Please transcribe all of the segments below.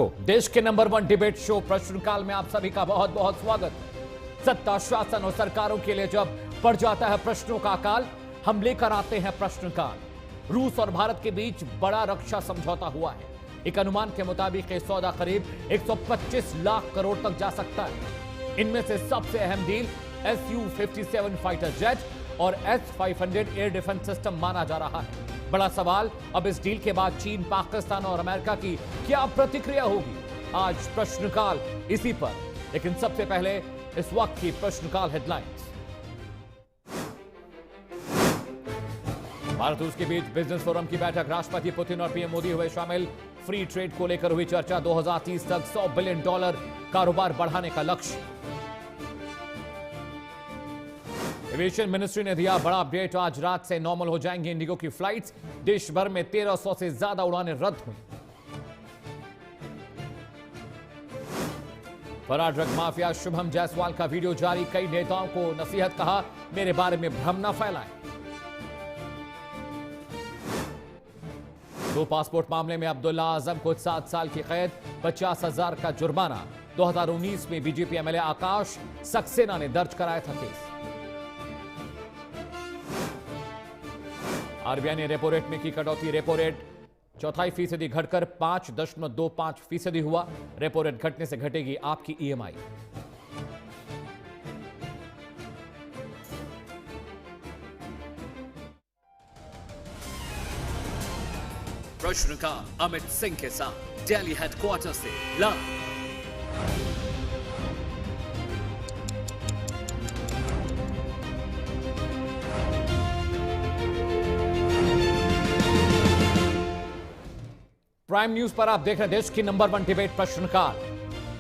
देश के number 1 debate show प्रश्नकाल में आप सभी का बहुत बहुत स्वागत है। सत्ता, शासन और सरकारों के लिए जब पड़ जाता है प्रश्नों का अकाल, हम लेकर आते हैं प्रश्नकाल। रूस और भारत के बीच बड़ा रक्षा समझौता हुआ है। एक अनुमान के मुताबिक ये सौदा करीब 125 लाख करोड़ तक जा सकता है। इनमें से सबसे अहम डील Su-57 फाइटर जेट और S-500 एयर डिफेंस सिस्टम माना जा रहा है। बड़ा सवाल, अब इस डील के बाद चीन, पाकिस्तान और अमेरिका की क्या प्रतिक्रिया होगी? आज प्रश्नकाल इसी पर, लेकिन सबसे पहले इस वक्त की प्रश्नकाल हेडलाइंस। भारत रूस के बीच बिजनेस फोरम की बैठक, राष्ट्रपति पुतिन और पीएम मोदी हुए शामिल। फ्री ट्रेड को लेकर हुई चर्चा, 2030 तक $100 बिलियन कारोबार बढ़ाने का लक्ष्य। एविएशन मिनिस्ट्री ने दिया बड़ा अपडेट, आज रात से नॉर्मल हो जाएंगी इंडिगो की फ्लाइट्स। देश भर में 1300 से ज्यादा उड़ानें रद्द हुई। फरार ड्रग माफिया शुभम जायसवाल का वीडियो जारी, कई नेताओं को नसीहत, कहा मेरे बारे में भ्रम न फैलाएं। 2 पासपोर्ट मामले में अब्दुल्ला आजम को 7 साल की कैद, 50,000 का जुर्माना। 2019 में बीजेपी एमएलए आकाश सक्सेना ने दर्ज कराया था केस। आरबीआई ने रेपो रेट में की कटौती, रेपो रेट 0.25% घटकर 5.25% हुआ। रेपो रेट घटने से घटेगी आपकी ईएमआई। प्रश्नकाल अमित सिंह के साथ दिल्ली हेडक्वार्टर से लाइव। प्राइम न्यूज पर आप देख रहे हैं देश की नंबर 1 डिबेट प्रश्नकाल।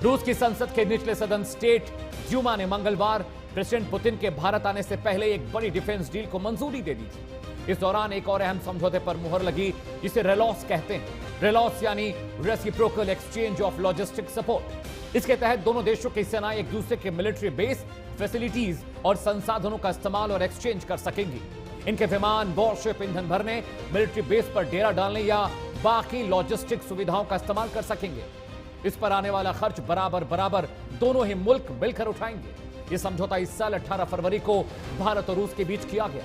रूस की संसद के निचले सदन स्टेट ड्यूमा ने मंगलवार प्रेसिडेंट पुतिन के भारत आने से पहले एक बड़ी डिफेंस डील को मंजूरी दे दी थी। इस दौरान एक और अहम समझौते पर मुहर लगी, जिसे रेलॉस कहते हैं। रेलॉस यानी reciprocal exchange of logistic support. इसके तहत दोनों देशों की सेनाएं एक दूसरे के मिलिट्री बेस, फैसिलिटीज और संसाधनों का इस्तेमाल और एक्सचेंज कर सकेंगी। इनके विमान, वॉरशिप, ईंधन भरने, मिलिट्री बेस पर डेरा डालने या बाकी लॉजिस्टिक सुविधाओं का इस्तेमाल कर सकेंगे। इस पर आने वाला खर्च बराबर दोनों ही मुल्क मिलकर उठाएंगे। यह समझौता इस साल 18 फरवरी को भारत और रूस के बीच किया गया।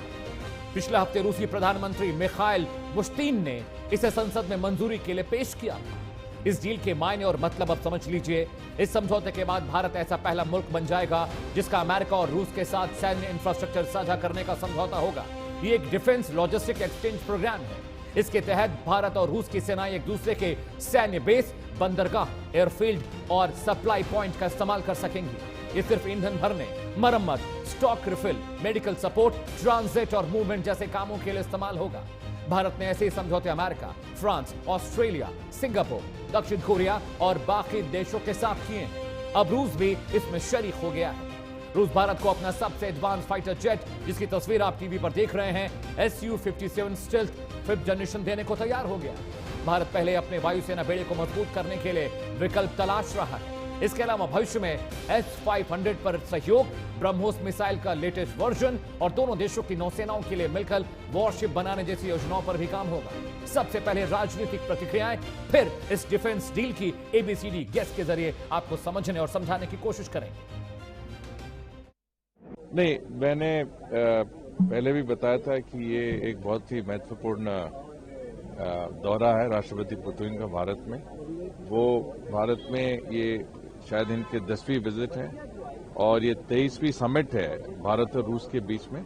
पिछले हफ्ते रूसी प्रधानमंत्री मिखाइल मुश्तीन ने इसे संसद में मंजूरी के लिए पेश किया था। इस डील के मायने और मतलब अब समझ लीजिए। इस समझौते के बाद भारत ऐसा पहला मुल्क बन जाएगा जिसका अमेरिका और रूस के साथ सैन्य इंफ्रास्ट्रक्चर साझा करने का समझौता होगा। ये एक डिफेंस लॉजिस्टिक एक्सचेंज प्रोग्राम है। इसके तहत भारत और रूस की सेनाएं एक दूसरे के सैन्य बेस, बंदरगाह, एयरफील्ड और सप्लाई पॉइंट का इस्तेमाल कर सकेंगी। ये सिर्फ ईंधन भरने, मरम्मत, stock refill, medical support, transit और मूवमेंट जैसे कामों के लिए इस्तेमाल होगा। भारत ने ऐसे ही समझौते अमेरिका, फ्रांस, ऑस्ट्रेलिया, सिंगापुर, दक्षिण कोरिया और बाकी देशों के साथ किए हैं। अब रूस भी इसमें शरीक हो गया है। रूस भारत को अपना सबसे एडवांस फाइटर जेट, जिसकी तस्वीर आप टीवी पर देख रहे हैं, Su-57 स्टेल्थ 5th जनरेशन देने को तैयार हो गया। भारत पहले अपने वायुसेना बेड़े को मजबूत करने के लिए विकल्प तलाश रहा है। इसके अलावा भविष्य में S-500 पर सहयोग, ब्रह्मोस मिसाइल का लेटेस्ट वर्जन और दोनों देशों की नौसेनाओं के लिए मिलकर वॉरशिप बनाने जैसी योजनाओं पर भी काम होगा। सबसे पहले राजनीतिक प्रतिक्रियाएं, फिर इस डिफेंस डील की ABCD गेस के जरिए आपको समझने और समझाने की कोशिश करेंगे। नहीं, मैंने पहले भी बताया था कि ये एक बहुत ही महत्वपूर्ण दौरा है राष्ट्रपति पुतिन का भारत में। वो भारत में ये शायद इनके 10वीं विजिट है और ये 23वीं समिट है भारत और रूस के बीच में।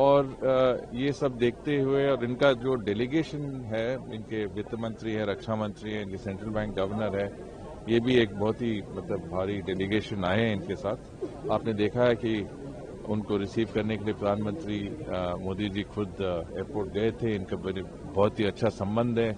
और ये सब देखते हुए और इनका जो डेलीगेशन है, इनके वित्त मंत्री है, रक्षा मंत्री है, इनके सेंट्रल बैंक गवर्नर है, ये भी एक बहुत ही भारी डेलीगेशन आए हैं इनके साथ। आपने देखा है कि उनको रिसीव करने के लिए प्रधानमंत्री मोदी जी खुद एयरपोर्ट गए थे। इनका बहुत ही अच्छा संबंध है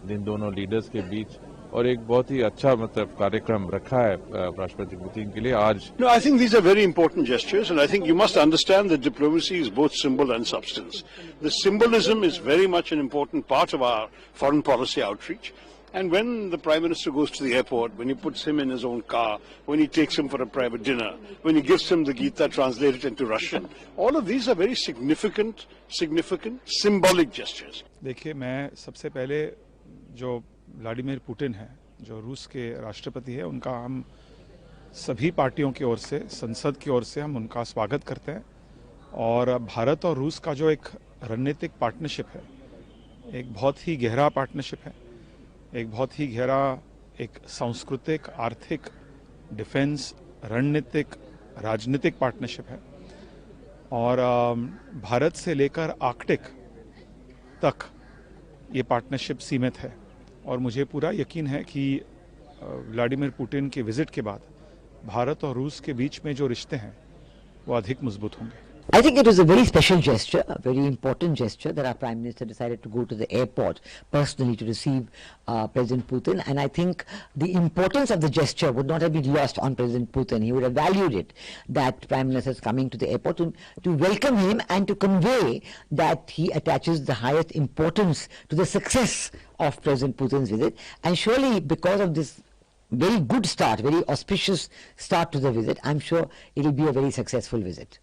इन दोनों लीडर्स के बीच और एक बहुत ही अच्छा कार्यक्रम रखा है राष्ट्रपति पुतिन के लिए आज। No, I think these are very important gestures, and I think you must understand that diplomacy is both symbol and substance. The symbolism is very much an important part of our foreign policy outreach. And when the Prime Minister goes to the airport, when he puts him in his own car, when he takes him for a private dinner, when he gives him the Gita translated into Russian, all of these are very significant, symbolic gestures. देखिए, मैं सबसे पहले जो Vladimir Putin है जो रूस के राष्ट्रपति है, उनका हम सभी पार्टियों की ओर से, संसद की ओर से हम उनका स्वागत करते हैं। और भारत और रूस का जो एक रणनीतिक पार्टनरशिप है, एक बहुत ही गहरा पार्टनरशिप है, एक बहुत ही गहरा एक सांस्कृतिक, आर्थिक, डिफेंस, रणनीतिक, राजनीतिक पार्टनरशिप है। और भारत से लेकर आर्कटिक तक ये पार्टनरशिप सीमित है। और मुझे पूरा यकीन है कि व्लादिमीर पुतिन के विजिट के बाद भारत और रूस के बीच में जो रिश्ते हैं वो अधिक मजबूत होंगे। I think it was a very special gesture, a very important gesture that our Prime Minister decided to go to the airport personally to receive President Putin. And I think the importance of the gesture would not have been lost on President Putin. He would have valued it, that Prime Minister is coming to the airport to welcome him and to convey that he attaches the highest importance to the success of President Putin's visit. And surely because of this very good start, very auspicious start to the visit, I'm sure it will be a very successful visit.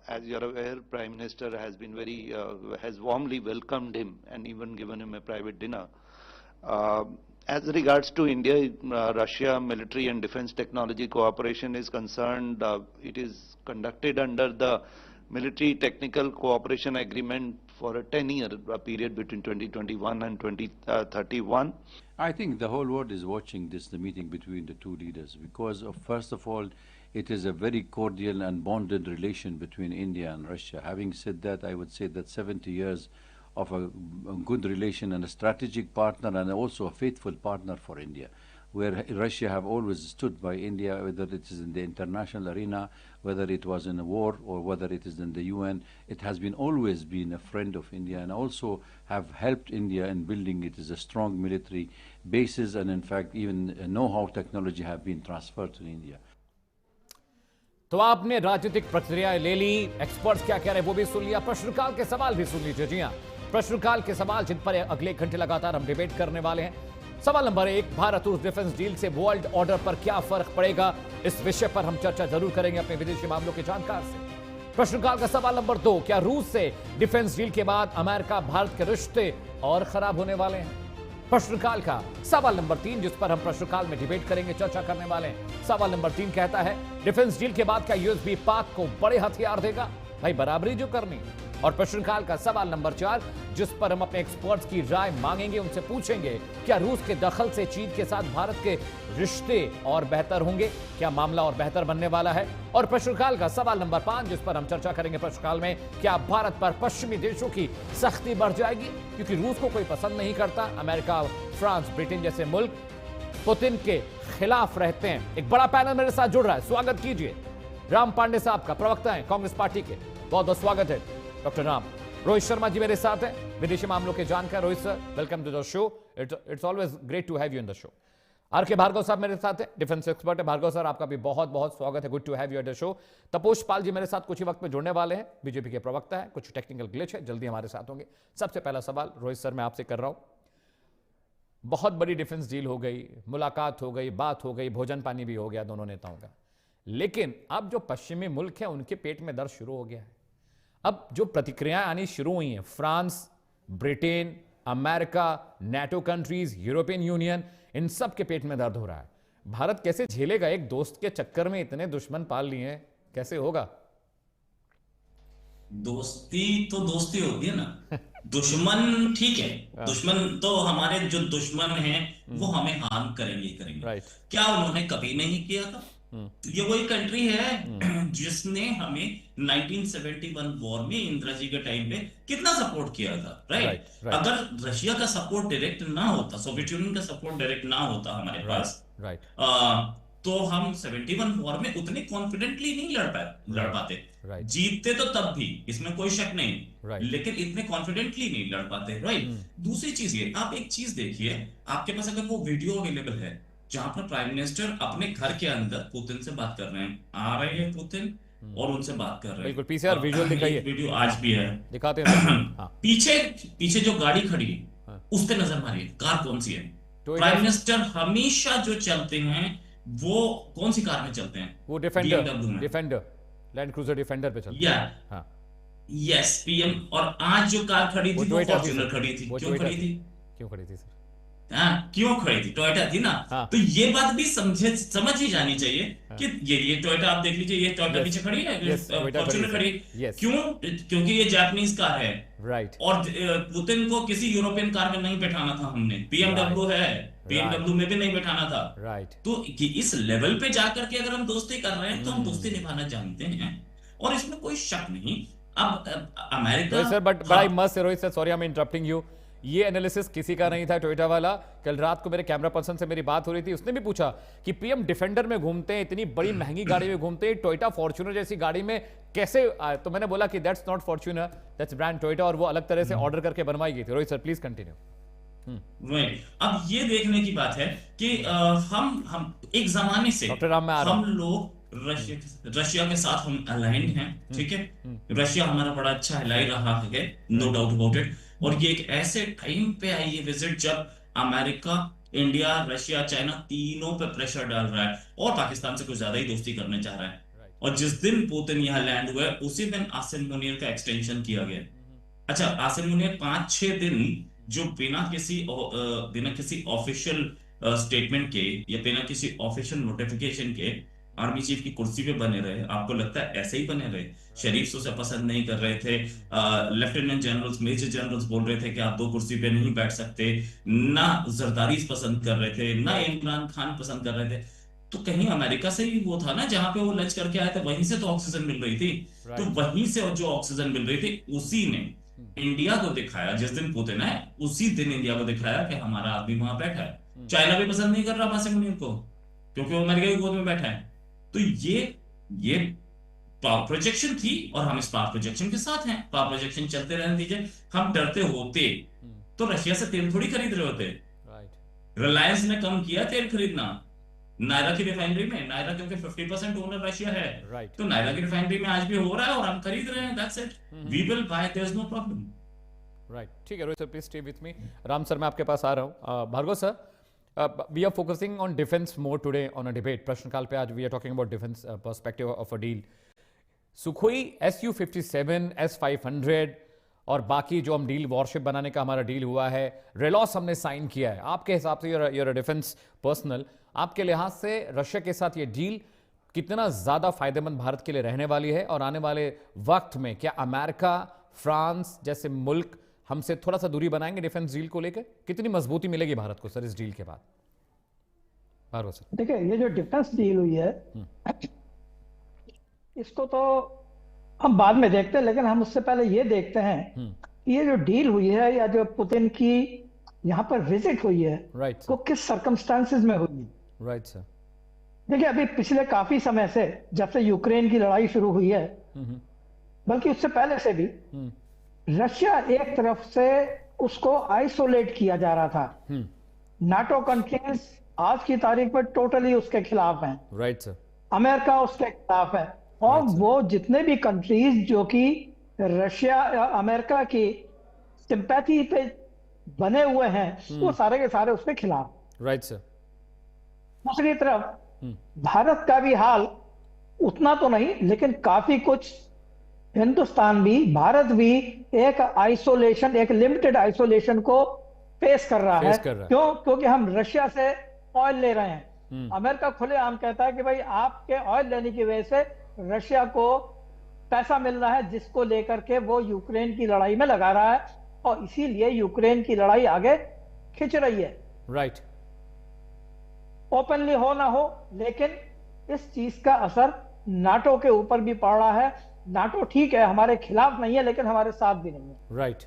As you are aware, Prime Minister has been has warmly welcomed him and even given him a private dinner. As regards to India, Russia military and defense technology cooperation is concerned, it is conducted under the military technical cooperation agreement for a 10-year period between 2021 and 2031. I think the whole world is watching the meeting between the two leaders, because first of all, it is a very cordial and bonded relation between India and Russia. Having said that, I would say that 70 years of a good relation and a strategic partner and also a faithful partner for India, where Russia have always stood by India, whether it is in the international arena, whether it was in a war or whether it is in the UN. It has been always been a friend of India and also have helped India in building it as a strong military bases, and in fact even know-how technology have been transferred to India. तो आपने राजनीतिक प्रक्रिया ले ली, experts क्या कह रहे हैं वो भी सुन लिया, प्रश्नकाल के सवाल भी सुन लीजिए। जी हां, प्रश्नकाल के सवाल जिन पर अगले एक घंटे लगातार हम डिबेट करने वाले हैं। सवाल नंबर 1, भारत रूस डिफेंस डील से वर्ल्ड ऑर्डर पर क्या फर्क पड़ेगा, इस विषय पर हम चर्चा जरूर करेंगे अपने विदेशी मामलों के जानकार से। प्रश्नकाल का सवाल नंबर 2, क्या रूस से डिफेंस डील के बाद अमेरिका भारत के रिश्ते और खराब होने वाले हैं। प्रश्नकाल का सवाल नंबर 3, जिस पर हम प्रश्नकाल में डिबेट करेंगे, चर्चा करने वाले हैं। सवाल नंबर 3 कहता है, डिफेंस डील के बाद क्या यूएस पाक को बड़े हथियार देगा, भाई बराबरी जो करनी। और प्रश्नकाल का सवाल नंबर 4, जिस पर हम अपने एक्सपर्ट्स की राय मांगेंगे, उनसे पूछेंगे क्या रूस के दखल से चीन के साथ भारत के रिश्ते और बेहतर होंगे, क्या मामला और बेहतर बनने वाला है। और प्रश्नकाल का सवाल नंबर 5, जिस पर हम चर्चा करेंगे प्रश्नकाल में, क्या भारत पर पश्चिमी देशों की सख्ती बढ़ जाएगी, क्योंकि रूस को कोई पसंद नहीं करता, अमेरिका, फ्रांस, ब्रिटेन जैसे मुल्क पुतिन के खिलाफ रहते हैं। एक बड़ा पैनल मेरे साथ जुड़ रहा है, स्वागत कीजिए। राम पांडे साहब का प्रवक्ता है कांग्रेस पार्टी के, बहुत बहुत स्वागत है डॉक्टर राम। रोहित शर्मा जी मेरे साथ हैं, विदेशी मामलों के जानकार। Rohit sir, welcome to the show, it's always great to have you in the show. R K Bhargava साहब मेरे साथ हैं, डिफेंस एक्सपर्ट है। भार्गव सर, आपका भी बहुत बहुत स्वागत है, good to have you at the show. Taposh Pal ji मेरे साथ कुछ ही वक्त में जुड़ने वाले हैं, बीजेपी के प्रवक्ता है, कुछ टेक्निकल ग्लिच है, जल्दी हमारे साथ होंगे। सबसे पहला सवाल रोहित सर मैं आपसे कर रहा हूं, बहुत बड़ी डिफेंस डील हो गई, मुलाकात हो गई, बात हो गई, भोजन पानी भी हो गया दोनों नेताओं का, लेकिन अब जो पश्चिमी मुल्क है उनके पेट में दर्द शुरू हो गया है। अब जो प्रतिक्रियाएं आनी शुरू हुई हैं, France, Britain, America, NATO countries, European Union, इन सब के पेट में दर्द हो रहा है। भारत कैसे झेलेगा, एक दोस्त के चक्कर में इतने दुश्मन पाल लिए हैं, कैसे होगा? दोस्ती तो दोस्ती होती है ना, दुश्मन ठीक है, दुश्मन तो हमारे जो दुश्मन हैं वो हमें हार्म करेंगे। क्या उन्होंने कभी नहीं किया था? ये वही कंट्री है जिसने हमें 1971 वॉर में इंदिरा जी के टाइम पे कितना सपोर्ट किया था, राइट? अगर रशिया का सपोर्ट डायरेक्ट ना होता, सोवियत यूनियन का सपोर्ट डायरेक्ट ना होता हमारे पास, तो हम 71 वॉर में उतने कॉन्फिडेंटली नहीं लड़ पाते। जीतते तो तब भी, इसमें कोई शक नहीं, लेकिन इतने कॉन्फिडेंटली नहीं लड़ पाते, राइट? दूसरी चीज ये, आप एक चीज देखिए, आपके पास अगर वो वीडियो अवेलेबल है जहां पर प्राइम मिनिस्टर अपने घर के अंदर पुतिन से बात कर रहे हैं, आ रहे हैं पुतिन और उनसे बात कर रहे हैं, बिल्कुल पीछे विजुअल दिखाइए, वीडियो आज भी है, दिखाते हैं। पीछे जो गाड़ी खड़ी है उस पे नजर मारिए, कार कौन सी है? प्राइम मिनिस्टर हमेशा जो चलते हैं वो कौन सी कार में चलते हैं? वो डिफेंडर, लैंड क्रूजर डिफेंडर पे चलते हैं। Yes, PM. और आज जो कार खड़ी थी वो फॉर्च्यूनर खड़ी थी। क्यों खड़ी थी सर? क्यों खड़ी थी? टोयोटा थी ना। तो ये बात भी समझ ही जानी चाहिए कि ये टोयोटा आप देख लीजिए, ये टोयोटा पीछे खड़ी है, फॉर्च्यूनर खड़ी। क्यों? क्योंकि ये जापानीज कार है। राइट। और पुतिन को किसी यूरोपियन कार में नहीं बैठाना था हमने, BMW है, BMW में भी नहीं बैठाना था। राइट। तो इस लेवल पे जाकर के अगर हम दोस्ती कर रहे हैं तो हम दोस्ती निभाना जानते हैं, और इसमें कोई शक नहीं। अब America sir, but I must say, Rohit sir, sorry I am interrupting you, ये एनालिसिस किसी का नहीं था टोयोटा वाला। कल रात को मेरे कैमरा पर्सन से मेरी बात हो रही थी, उसने भी पूछा कि पीएम डिफेंडर में घूमते हैं, इतनी बड़ी महंगी गाड़ी में घूमते हैं, टोयोटा फॉर्च्यूनर जैसी गाड़ी में कैसे आए? तो मैंने बोला कि that's not Fortuner, that's brand Toyota, और वो अलग तरह से ऑर्डर करके बनवाई गई थी। Rohit sir please continue. अब ये देखने की बात है कि हम एक जमाने से हम लोग रशिया के साथ हम अलाइंड हैं, ठीक है। रशिया हमारा बड़ा अच्छा एलाई रहा है, नो डाउट अबाउट इट। और ये एक ऐसे टाइम पे आई है विजिट जब अमेरिका, इंडिया, रशिया, चाइना तीनों पे प्रेशर डाल रहा है और पाकिस्तान से कुछ ज्यादा ही दोस्ती करने चाह रहा है। और जिस दिन पुतिन यहाँ लैंड हुआ है उसी दिन आसिम मुनीर का एक्सटेंशन किया गया। अच्छा, आसिम मुनीर 5-6 दिन जो बिना किसी ऑफिशियल स्टेटमेंट के या बिना किसी ऑफिशियल नोटिफिकेशन के आर्मी चीफ की कुर्सी पे बने रहे। आपको लगता है ऐसे ही बने रहे? शरीफ उसे पसंद नहीं कर रहे थे, लेफ्टिनेंट जनरल्स, मेजर जनरल्स बोल रहे थे कि आप 2 कुर्सी पे नहीं बैठ सकते, ना जरदारी पसंद कर रहे थे, ना इमरान खान पसंद कर रहे थे। तो कहीं अमेरिका से ही वो था ना जहां पे वो लंच करके आए थे, वहीं से तो ऑक्सीजन मिल रही थी। तो वहीं से जो ऑक्सीजन मिल रही थी उसी ने इंडिया को दिखाया। जिस दिन पुतिन है उसी दिन इंडिया को दिखाया कि हमारा आदमी वहां बैठा है। चाइना भी पसंद नहीं कर रहा आसिम मुनीर को, क्योंकि वो अमेरिका की गोद में बैठा है। तो ये पावर प्रोजेक्शन थी और हम इस पावर प्रोजेक्शन के साथ हैं। पावर प्रोजेक्शन चलते रहने दीजिए। हम डरते होते तो रशिया से तेल थोड़ी खरीद रहे होते। रिलायंस ने कम किया तेल खरीदना नायरा की रिफाइनरी में। नायरा क्योंकि 50% ओनर रशिया है, तो नायरा की रिफाइनरी में आज भी हो रहा है और हम खरीद रहे हैं। That's it, we will buy, there is no problem. Right, ठीक है। Rohit sir please stay with me. Ram sir मैं आपके पास आ रहा हूं। Bhargava sir, we are focusing on defense more today on a debate. प्रश्नकाल पे आज we are talking about defense perspective of a deal. Sukhoi Su-57, S-500 और बाकी जो हम डील वॉरशिप बनाने का हमारा डील हुआ है, रेलॉस हमने साइन किया है। आपके हिसाब से you're a defense पर्सनल, आपके लिहाज से रशिया के साथ ये डील कितना ज्यादा फायदेमंद भारत के लिए रहने वाली है? और आने वाले वक्त में क्या अमेरिका, फ्रांस जैसे मुल्क हमसे थोड़ा सा दूरी बनाएंगे डिफेंस डील को लेकर? कितनी मजबूती मिलेगी भारत को सर इस डील के बाद? देखिए, ये जो डिफेंस डील हुई है इसको तो हम बाद में देखते हैं, लेकिन हम उससे पहले ये देखते हैं कि ये जो डील हुई है या जो पुतिन की यहाँ पर विजिट हुई है, वो किस सर्कमस्टांसेस में हुई। Right sir. देखिए, अभी पिछले काफी समय से, जब से यूक्रेन की लड़ाई शुरू हुई है, बल्कि उससे पहले से भी, रशिया एक तरफ से उसको आइसोलेट किया जा रहा था। नाटो कंट्रीज आज की तारीख में टोटली उसके खिलाफ हैं। Right sir. अमेरिका उसके खिलाफ है, और वो जितने भी कंट्रीज जो कि रशिया या अमेरिका की सिंपैथी पे बने हुए हैं, वो सारे के सारे उसके खिलाफ। Right sir. दूसरी तरफ भारत का भी हाल उतना तो नहीं, लेकिन काफी कुछ हिंदुस्तान भी, भारत भी एक आइसोलेशन, एक लिमिटेड आइसोलेशन को फेस कर रहा है। क्यों? क्योंकि हम रशिया से ऑयल ले रहे हैं। अमेरिका खुलेआम कहता है कि भाई आपके ऑयल लेने की वजह से रशिया को पैसा मिल रहा है, जिसको लेकर के वो यूक्रेन की लड़ाई में लगा रहा है, और इसीलिए यूक्रेन की लड़ाई आगे खिंच रही है। राइट। ओपनली हो ना हो, लेकिन इस चीज का असर नाटो के ऊपर भी पड़ रहा है। नाटो ठीक है, हमारे खिलाफ नहीं है, लेकिन हमारे साथ भी नहीं है। राइट।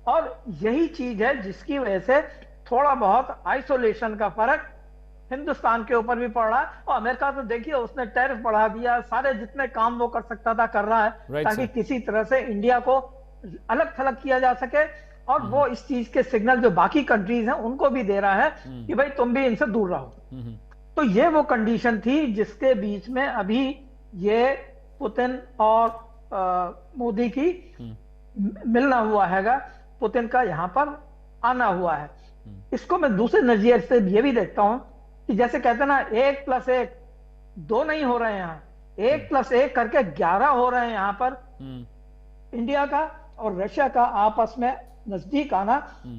और यही चीज है जिसकी वजह से थोड़ा बहुत आइसोलेशन का फर्क हिंदुस्तान के ऊपर भी पड़ रहा है। और अमेरिका तो देखिए, उसने टैरिफ बढ़ा दिया, सारे जितने काम वो कर सकता था कर रहा है, ताकि किसी तरह से इंडिया को अलग थलग किया जा सके। और वो इस चीज के सिग्नल जो बाकी कंट्रीज हैं उनको भी दे रहा है कि भाई तुम भी इनसे दूर रहो। तो ये वो कंडीशन थी जिसके बीच में अभी ये पुतिन और मोदी की मिलना हुआ हैगा, पुतिन का यहाँ पर आना हुआ है। इसको मैं दूसरे नजरिए से ये भी देखता हूं कि जैसे कहते हैं ना, 1+1 2 नहीं हो रहे हैं, यहाँ 1+1 करके 11 हो रहे हैं। यहाँ पर इंडिया का और रशिया का आपस में नजदीक आना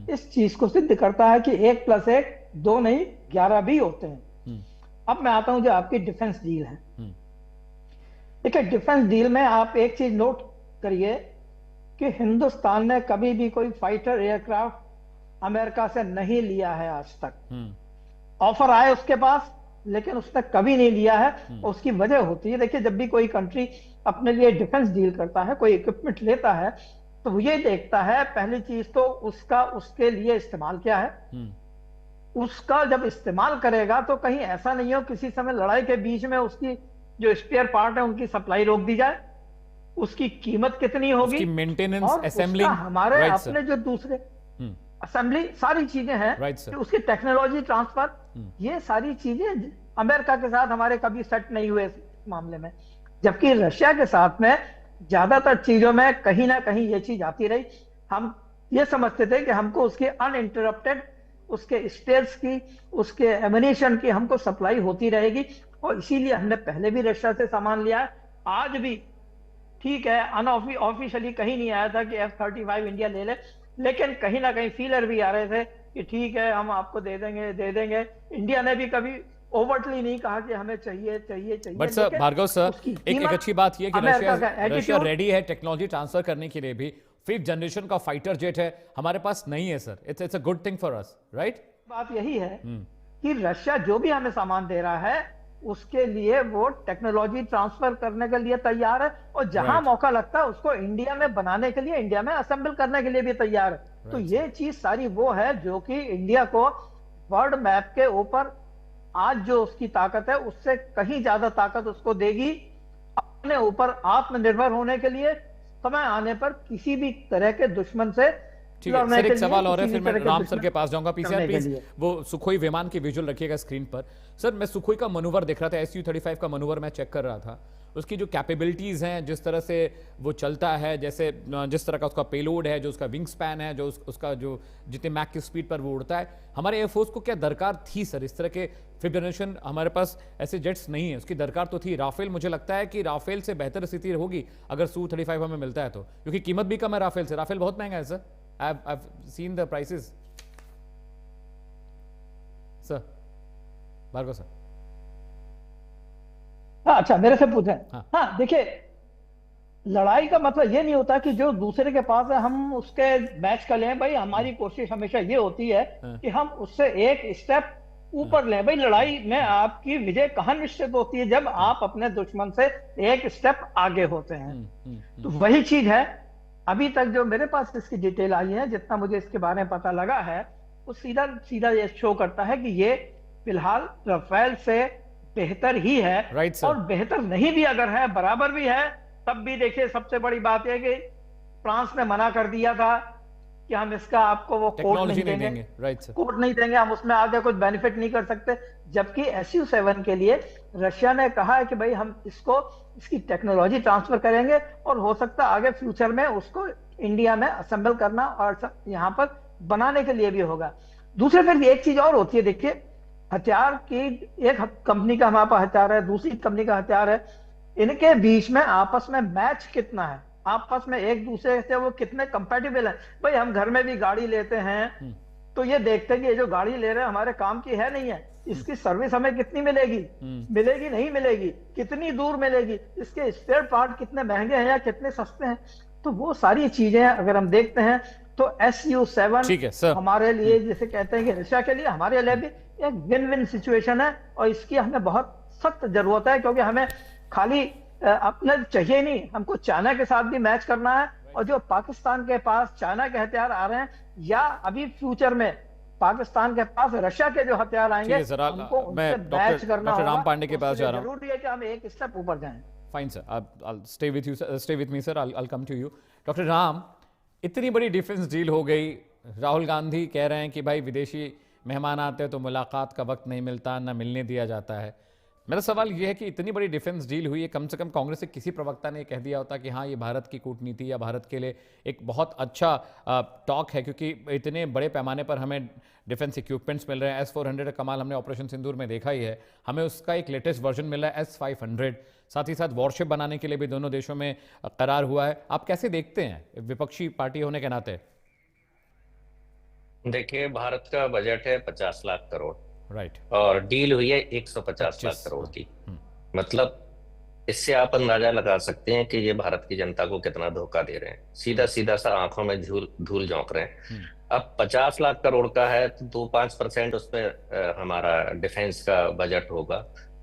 इस चीज को सिद्ध करता है कि 1+1 2 नहीं 11 भी होते हैं। अब मैं आता हूं जो आपकी डिफेंस डील है। देखिए डिफेंस डील में आप एक चीज नोट करिए कि हिंदुस्तान ने कभी भी कोई फाइटर एयरक्राफ्ट अमेरिका से नहीं लिया है आज तक। ऑफर आए उसके पास, लेकिन उसने कभी नहीं लिया है। और उसकी वजह होती है, देखिए जब भी कोई कंट्री अपने लिए डिफेंस डील करता है, कोई इक्विपमेंट लेता है, तो वो ये देखता है पहली चीज तो उसका उसके लिए इस्तेमाल क्या है। उसका जब इस्तेमाल करेगा तो कहीं ऐसा नहीं हो किसी समय लड़ाई के बीच में उसकी जो स्पेयर पार्ट है उनकी सप्लाई रोक दी जाए। उसकी कीमत कितनी होगी, मेंटेनेंस, और असेंबलिंग, हमारे अपने जो दूसरे असेंबली सारी चीजें हैं, उसकी टेक्नोलॉजी ट्रांसफर, ये सारी चीजें अमेरिका के साथ हमारे कभी सेट नहीं हुए इस मामले में। जबकि रशिया के साथ में ज्यादातर चीजों में कहीं ना कहीं ये चीज आती रही। हम ये समझते थे कि हमको उसकी अनइंटरप्टेड उसके स्टेल्स की, उसके एमिनेशन की हमको सप्लाई होती रहेगी, और इसीलिए हमने पहले भी रशिया से सामान लिया है। आज भी ठीक है, अनऑफिशियली कहीं नहीं आया था कि F-35 इंडिया ले ले, लेकिन कहीं ना कहीं फीलर भी आ रहे थे कि ठीक है हम आपको दे देंगे। इंडिया ने भी कभी ओवरटली नहीं कहा कि हमें चाहिए। बट सर भार्गव सर, एक अच्छी बात यह कि रशिया रेडी है टेक्नोलॉजी ट्रांसफर करने के लिए भी। 5th जनरेशन का फाइटर जेट है हमारे पास नहीं है sir. It's a good thing for us, right? बात यही है कि रशिया जो भी हमें सामान दे रहा है उसके लिए वो टेक्नोलॉजी ट्रांसफर करने के लिए तैयार है, और जहां मौका लगता है उसको इंडिया में बनाने के लिए, इंडिया में असेंबल करने के लिए भी तैयार है। तो ये चीज सारी वो है जो कि इंडिया को वर्ल्ड मैप के ऊपर आज जो उसकी ताकत है उससे कहीं ज्यादा ताकत उसको देगी अपने ऊपर आत्मनिर्भर होने के लिए, समय आने पर किसी भी तरह के दुश्मन से। ठीक है सर, एक सवाल और है, फिर मैं राम सर के पास जाऊंगा। पीसीआर प्लीज वो सुखोई विमान की विजुअल रखिएगा स्क्रीन पर। सर मैं सुखोई का मनूवर देख रहा था, SU-35 का मनूवर मैं चेक कर रहा था। उसकी जो कैपेबिलिटीज हैं, जिस तरह से वो चलता है, जैसे जिस तरह का उसका पेलोड है, जो उसका विंग स्पैन है, जो उसका जो जितने मैक की स्पीड पर वो उड़ता है, हमारे एयरफोर्स को क्या दरकार थी सर इस तरह के 5th जनरेशन? हमारे पास ऐसे जेट्स नहीं है, उसकी दरकार तो थी। राफेल, मुझे लगता है कि राफेल से बेहतर स्थिति होगी अगर Su-35 हमें मिलता है तो, क्योंकि कीमत भी कम है राफेल से। राफेल बहुत महंगा है sir, I've seen the prices. Sir, Bhargava sir. हाँ अच्छा, मेरे से पूछें। हाँ देखिए, लड़ाई का मतलब ये नहीं होता कि जो दूसरे के पास है हम उसके मैच कर लें। भाई हमारी कोशिश हमेशा ये होती है कि हम उससे एक स्टेप ऊपर लें। भाई लड़ाई में आपकी विजय कहाँ निश्चित होती है? जब आप अपने दुश्मन से एक स्टेप आगे होते हैं। तो वही चीज है। अभी तक जो मेरे पास इसकी डिटेल आई है, जितना मुझे इसके बारे में पता लगा है, वो सीधा ये शो करता है कि ये फिलहाल राफेल से बेहतर ही है। और बेहतर नहीं भी अगर है, बराबर भी है, तब भी देखिए सबसे बड़ी बात यह कि फ्रांस ने मना कर दिया था कि हम इसका आपको वो कोड नहीं देंगे, कोड नहीं देंगे, हम उसमें आगे कुछ बेनिफिट नहीं कर सकते। जबकि SU-7 के लिए रशिया ने कहा है कि भाई हम इसकी टेक्नोलॉजी ट्रांसफर करेंगे, और हो सकता है आगे फ्यूचर में उसको इंडिया में असेंबल करना और यहाँ पर बनाने के लिए भी होगा। दूसरे फिर एक चीज और होती है, देखिए हथियार की एक कंपनी का हमारे पास हथियार है, दूसरी कंपनी का हथियार है, इनके बीच में आपस में मैच कितना है, आपस में एक दूसरे से वो कितने कंपैटिबल है। भाई हम घर में भी गाड़ी लेते हैं तो ये देखते हैं कि ये जो गाड़ी ले रहे हैं हमारे काम की है नहीं है, इसकी सर्विस हमें कितनी मिलेगी, मिलेगी नहीं मिलेगी, कितनी दूर मिलेगी, इसके स्पेयर पार्ट कितने महंगे हैं या कितने सस्ते हैं। तो वो सारी चीजें अगर हम देखते हैं तो SU-7 हमारे लिए, जिसे कहते हैं कि रशिया के लिए, हमारे लिए भी एक विन विन सिचुएशन है, और इसकी हमें बहुत सख्त जरूरत है, क्योंकि हमें खाली अपने चाहिए नहीं, हमको चाइना के साथ भी मैच करना है। और जो पाकिस्तान के पास चाइना के हथियार आ रहे हैं, या अभी फ्यूचर में पाकिस्तान के पास रशिया के जो हथियार आएंगे, हमको उनसे मैच करना होगा। राम पांडे के पास जा रहा हूं। जरूरी है कि हम एक स्टेप ऊपर जाएं। Fine sir, I'll stay with you, stay with me sir, I'll come to you. Doctor Ram, इतनी बड़ी डिफेंस डील हो गई, राहुल गांधी कह रहे हैं कि भाई विदेशी मेहमान आते हैं तो मुलाकात का वक्त नहीं मिलता, ना मिलने दिया जाता है। मेरा सवाल यह है कि इतनी बड़ी डिफेंस डील हुई है, कम से कम कांग्रेस से किसी प्रवक्ता ने कह दिया होता कि हाँ ये भारत की कूटनीति या भारत के लिए एक बहुत अच्छा टॉक है, क्योंकि इतने बड़े पैमाने पर हमें डिफेंस इक्विपमेंट्स मिल रहे हैं। S-400 का कमाल हमने ऑपरेशन सिंदूर में देखा ही है, हमें उसका एक लेटेस्ट वर्जन मिल रहा है S-500, साथ ही साथ वॉरशिप बनाने के लिए भी दोनों देशों में करार हुआ है। आप कैसे देखते हैं विपक्षी पार्टी होने के नाते? देखिए, भारत का बजट है 50 लाख करोड़ राइट, और डील हुई है 150 लाख करोड़ की। मतलब इससे आप अंदाजा लगा सकते हैं कि ये भारत की जनता को कितना धोखा दे रहे हैं, सीधा सीधा सा आंखों में धूल झोंक रहे हैं। अब 50 लाख करोड़ का है तो 2-5% उसमें हमारा डिफेंस का बजट होगा,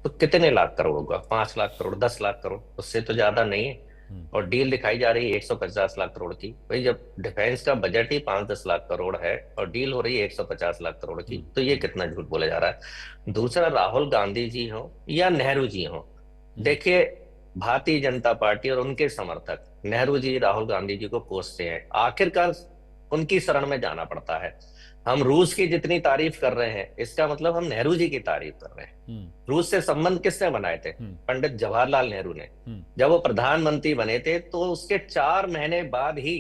तो कितने लाख करोड़ होगा? 5 लाख करोड़, 10 लाख करोड़, उससे तो ज्यादा नहीं है। और डील दिखाई जा रही है 150 लाख करोड़ की। भाई, जब डिफेंस का बजट ही 5-10 लाख करोड़ है और डील हो रही है 150 लाख करोड़ की, तो ये कितना झूठ बोला जा रहा है। दूसरा, राहुल गांधी जी हो या नेहरू जी हो, देखिए भारतीय जनता पार्टी और उनके समर्थक नेहरू जी राहुल गांधी जी को कोसते हैं, आखिरकार उनकी शरण में जाना पड़ता है। हम रूस की जितनी तारीफ कर रहे हैं, इसका मतलब हम नेहरू जी की तारीफ कर रहे हैं। रूस से संबंध किसने बनाए थे? पंडित जवाहरलाल नेहरू ने। जब वो प्रधानमंत्री बने थे तो उसके 4 महीने बाद ही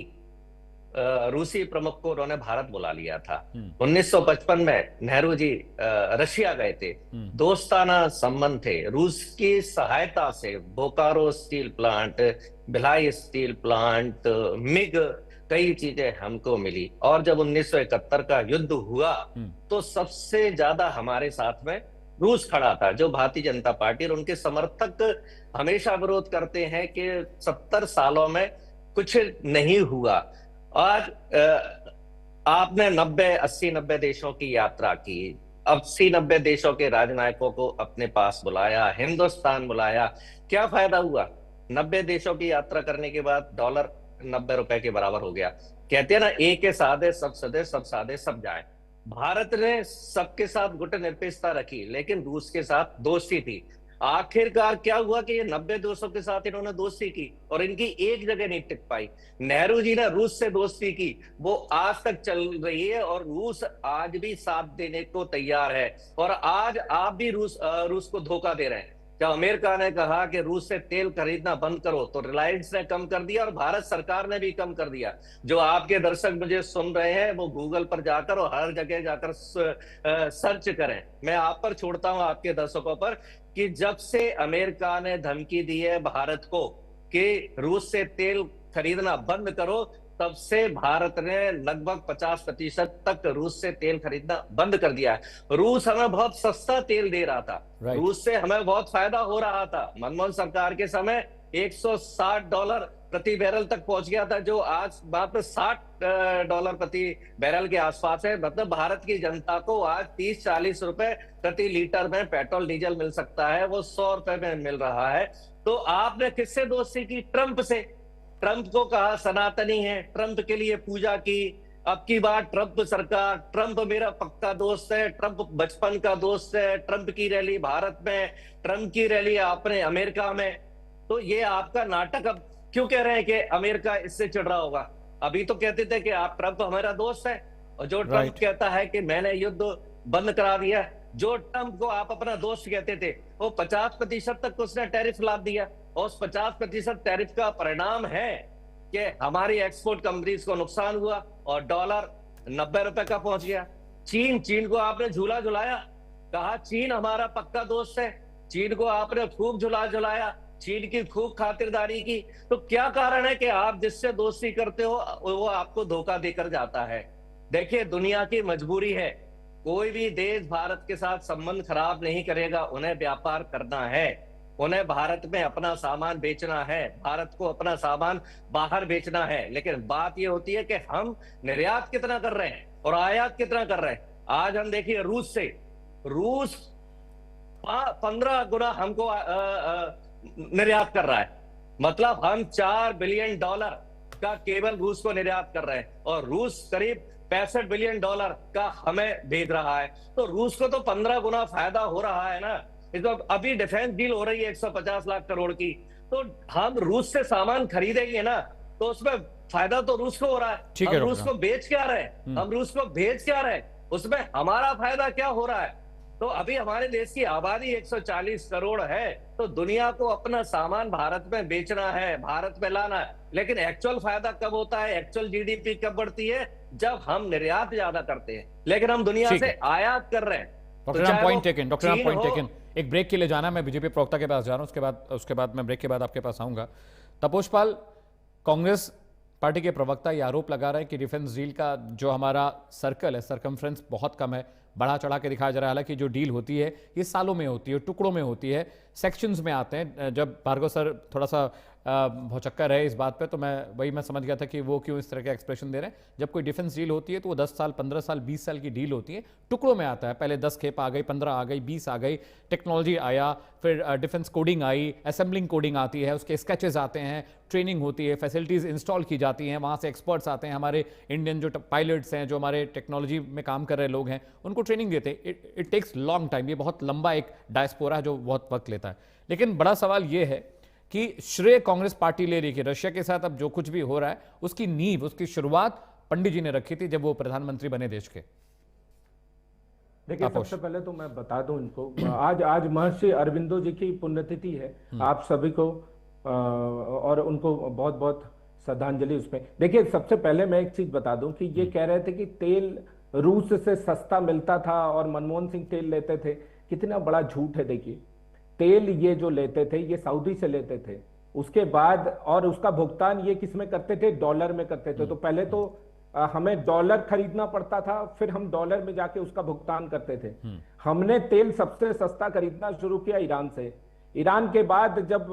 रूसी प्रमुख को उन्होंने भारत बुला लिया था। 1955 में नेहरू जी रशिया गए थे, दोस्ताना संबंध थे। रूस की सहायता से Bokaro steel plant, Bhilai steel plant, MiG, कई चीजें हमको मिली। और जब 1971 का युद्ध हुआ तो सबसे ज्यादा हमारे साथ में रूस खड़ा था। जो भारतीय जनता पार्टी और उनके समर्थक हमेशा विरोध करते हैं कि 70 सालों में कुछ नहीं हुआ। आज आपने 80-90 देशों की यात्रा की, 80-90 देशों के राजनयिकों को अपने पास बुलाया, हिंदुस्तान बुलाया, क्या फायदा हुआ? 90 देशों की यात्रा करने के बाद डॉलर 90 रुपए के बराबर हो गया। कहते हैं ना, एक के साधे सब सदे, सब साधे सब जाए। भारत ने सबके साथ गुटनिरपेक्षता रखी, लेकिन रूस के साथ दोस्ती थी। आखिरकार क्या हुआ कि ये 90 देशों के साथ इन्होंने दोस्ती की और इनकी एक जगह नहीं टिक पाई। नेहरू जी ने रूस से दोस्ती की, वो आज तक चल रही है और रूस आज भी साथ देने को तैयार है। और आज आप भी रूस को धोखा दे रहे हैं। जब अमेरिका ने कहा कि रूस से तेल खरीदना बंद करो, तो रिलायंस ने कम कर दिया और भारत सरकार ने भी कम कर दिया। जो आपके दर्शक मुझे सुन रहे हैं, वो गूगल पर जाकर और हर जगह जाकर सर्च करें। मैं आप पर छोड़ता हूं, आपके दर्शकों पर, कि जब से अमेरिका ने धमकी दी है भारत को कि रूस से तेल खरीदना बंद करो, तब से भारत ने लगभग 50% तक रूस से तेल खरीदना बंद कर दिया है। रूस हमें बहुत सस्ता तेल दे रहा था, रूस से हमें बहुत फायदा हो रहा था। मनमोहन सरकार के समय $160 प्रति बैरल तक पहुंच गया था, जो आज मात्र $60 प्रति बैरल के आसपास है। मतलब भारत की जनता को आज 30-40 रुपए प्रति लीटर में पेट्रोल डीजल मिल सकता है, वो 100 रुपए में मिल रहा है। तो आपने किससे दोस्ती की? ट्रंप से। ट्रंप को कहा सनातनी है, ट्रंप के लिए पूजा की। अब की बार ट्रंप सरकार, ट्रंप मेरा पक्का दोस्त है, ट्रंप बचपन का दोस्त है। ट्रंप की रैली भारत में, ट्रंप की रैली आपने अमेरिका में। तो ये आपका नाटक अब क्यों कह रहे हैं कि अमेरिका इससे चिढ़ रहा होगा? अभी तो कहते थे कि आप ट्रंप हमारा दोस्त है, और जो ट्रंप कहता है कि मैंने युद्ध बंद करा दिया, जो ट्रंप को आप अपना दोस्त कहते थे, वो 50% तक उसने टैरिफ लाद दिया। और उस 50% टैरिफ का परिणाम है कि हमारी एक्सपोर्ट कंपनीज को नुकसान हुआ और डॉलर 90 रुपए का पहुंच गया। चीन को आपने झूला झुलाया, कहा चीन हमारा पक्का दोस्त है, चीन को आपने खूब झुलाया, चीन की खूब खातिरदारी की। तो क्या कारण है कि आप जिससे दोस्ती करते हो वो आपको धोखा देकर जाता है? देखिए, दुनिया की मजबूरी है, कोई भी देश भारत के साथ संबंध खराब नहीं करेगा। उन्हें व्यापार करना है, उन्हें भारत में अपना सामान बेचना है, भारत को अपना सामान बाहर बेचना है। लेकिन बात यह होती है कि हम निर्यात कितना कर रहे हैं और आयात कितना कर रहे हैं। आज हम देखिए, रूस 15 गुना हमको निर्यात कर रहा है। मतलब हम $4 बिलियन का केवल रूस को निर्यात कर रहे हैं और रूस करीब $65 बिलियन का हमें भेज रहा है। तो रूस को तो 15 गुना फायदा हो रहा है ना। तो अभी डिफेंस डील हो रही है 150 लाख करोड़ की, तो हम रूस से सामान खरीदेंगे ना, तो उसमें फायदा तो रूस को हो रहा है। हम रूस को बेच क्या रहे हैं, हम रूस को भेज क्या रहे हैं, उसमें हमारा फायदा क्या हो रहा है? तो अभी हमारे देश की आबादी 140 करोड़ है, तो दुनिया को अपना सामान भारत में बेचना है, भारत में लाना है। लेकिन एक्चुअल फायदा कब होता है, एक्चुअल जीडीपी कब बढ़ती है? जब हम निर्यात ज्यादा करते हैं, लेकिन हम दुनिया से आयात कर रहे हैं। Doctor point taken. एक ब्रेक के लिए जाना, मैं बीजेपी प्रवक्ता के पास जा रहा हूं, उसके बाद मैं ब्रेक के बाद आपके पास आऊंगा। तपोश पाल, कांग्रेस पार्टी के प्रवक्ता ये आरोप लगा रहे हैं कि डिफेंस डील का जो हमारा सर्कल है, सरकमफ्रेंस बहुत कम है, बढ़ा चढ़ा के दिखाया जा रहा है। हालांकि जो डील होती है ये सालों में होती है, टुकड़ों में होती है, सेक्शंस में आते हैं। जब भार्गव सर थोड़ा सा भौचक्का रहे इस बात पे, तो मैं समझ गया था कि वो क्यों इस तरह का एक्सप्रेशन दे रहे हैं। जब कोई डिफेंस डील होती है तो वो 10 साल, 15 साल, 20 साल की डील होती है, टुकड़ों में आता है। पहले 10 खेप आ गई, 15 आ गई, 20 आ गई, टेक्नोलॉजी आया, फिर defence coding I, assembling coding आती है, उसके स्केचेस आते हैं, ट्रेनिंग होती है, फैसिलिटीज़ इंस्टॉल की जाती हैं, वहाँ से एक्सपर्ट्स आते हैं, हमारे इंडियन जो पायलट्स हैं, जो हमारे टेक्नोलॉजी में काम कर रहे लोग हैं, उनको ट्रेनिंग देते हैं। इट टेक्स लॉन्ग टाइम, ये बहुत लंबा एक डायस्पोरा है जो बहुत वक्त लेता है। लेकिन बड़ा सवाल ये है कि श्रेय कांग्रेस पार्टी ले रही है कि रशिया के साथ अब जो कुछ भी हो रहा है उसकी नींव, उसकी शुरुआत पंडित जी ने रखी थी जब वो प्रधानमंत्री बने देश के। देखिए, सबसे पहले तो मैं बता दूं इनको, आज महर्षि अरविंदो जी की पुण्यतिथि है। आप सभी को और उनको बहुत बहुत श्रद्धांजलि उसमें। देखिए, सबसे पहले मैं एक चीज बता दूं कि ये कह रहे थे कि तेल रूस से सस्ता मिलता था और मनमोहन सिंह तेल लेते थे, कितना बड़ा झूठ है। देखिए, तेल ये जो लेते थे ये सऊदी से लेते थे, उसके बाद और उसका भुगतान ये किस में करते थे? डॉलर में करते थे। तो पहले तो हमें डॉलर खरीदना पड़ता था, फिर हम डॉलर में जाके उसका भुगतान करते थे। हमने तेल सबसे सस्ता खरीदना शुरू किया ईरान से। ईरान के बाद जब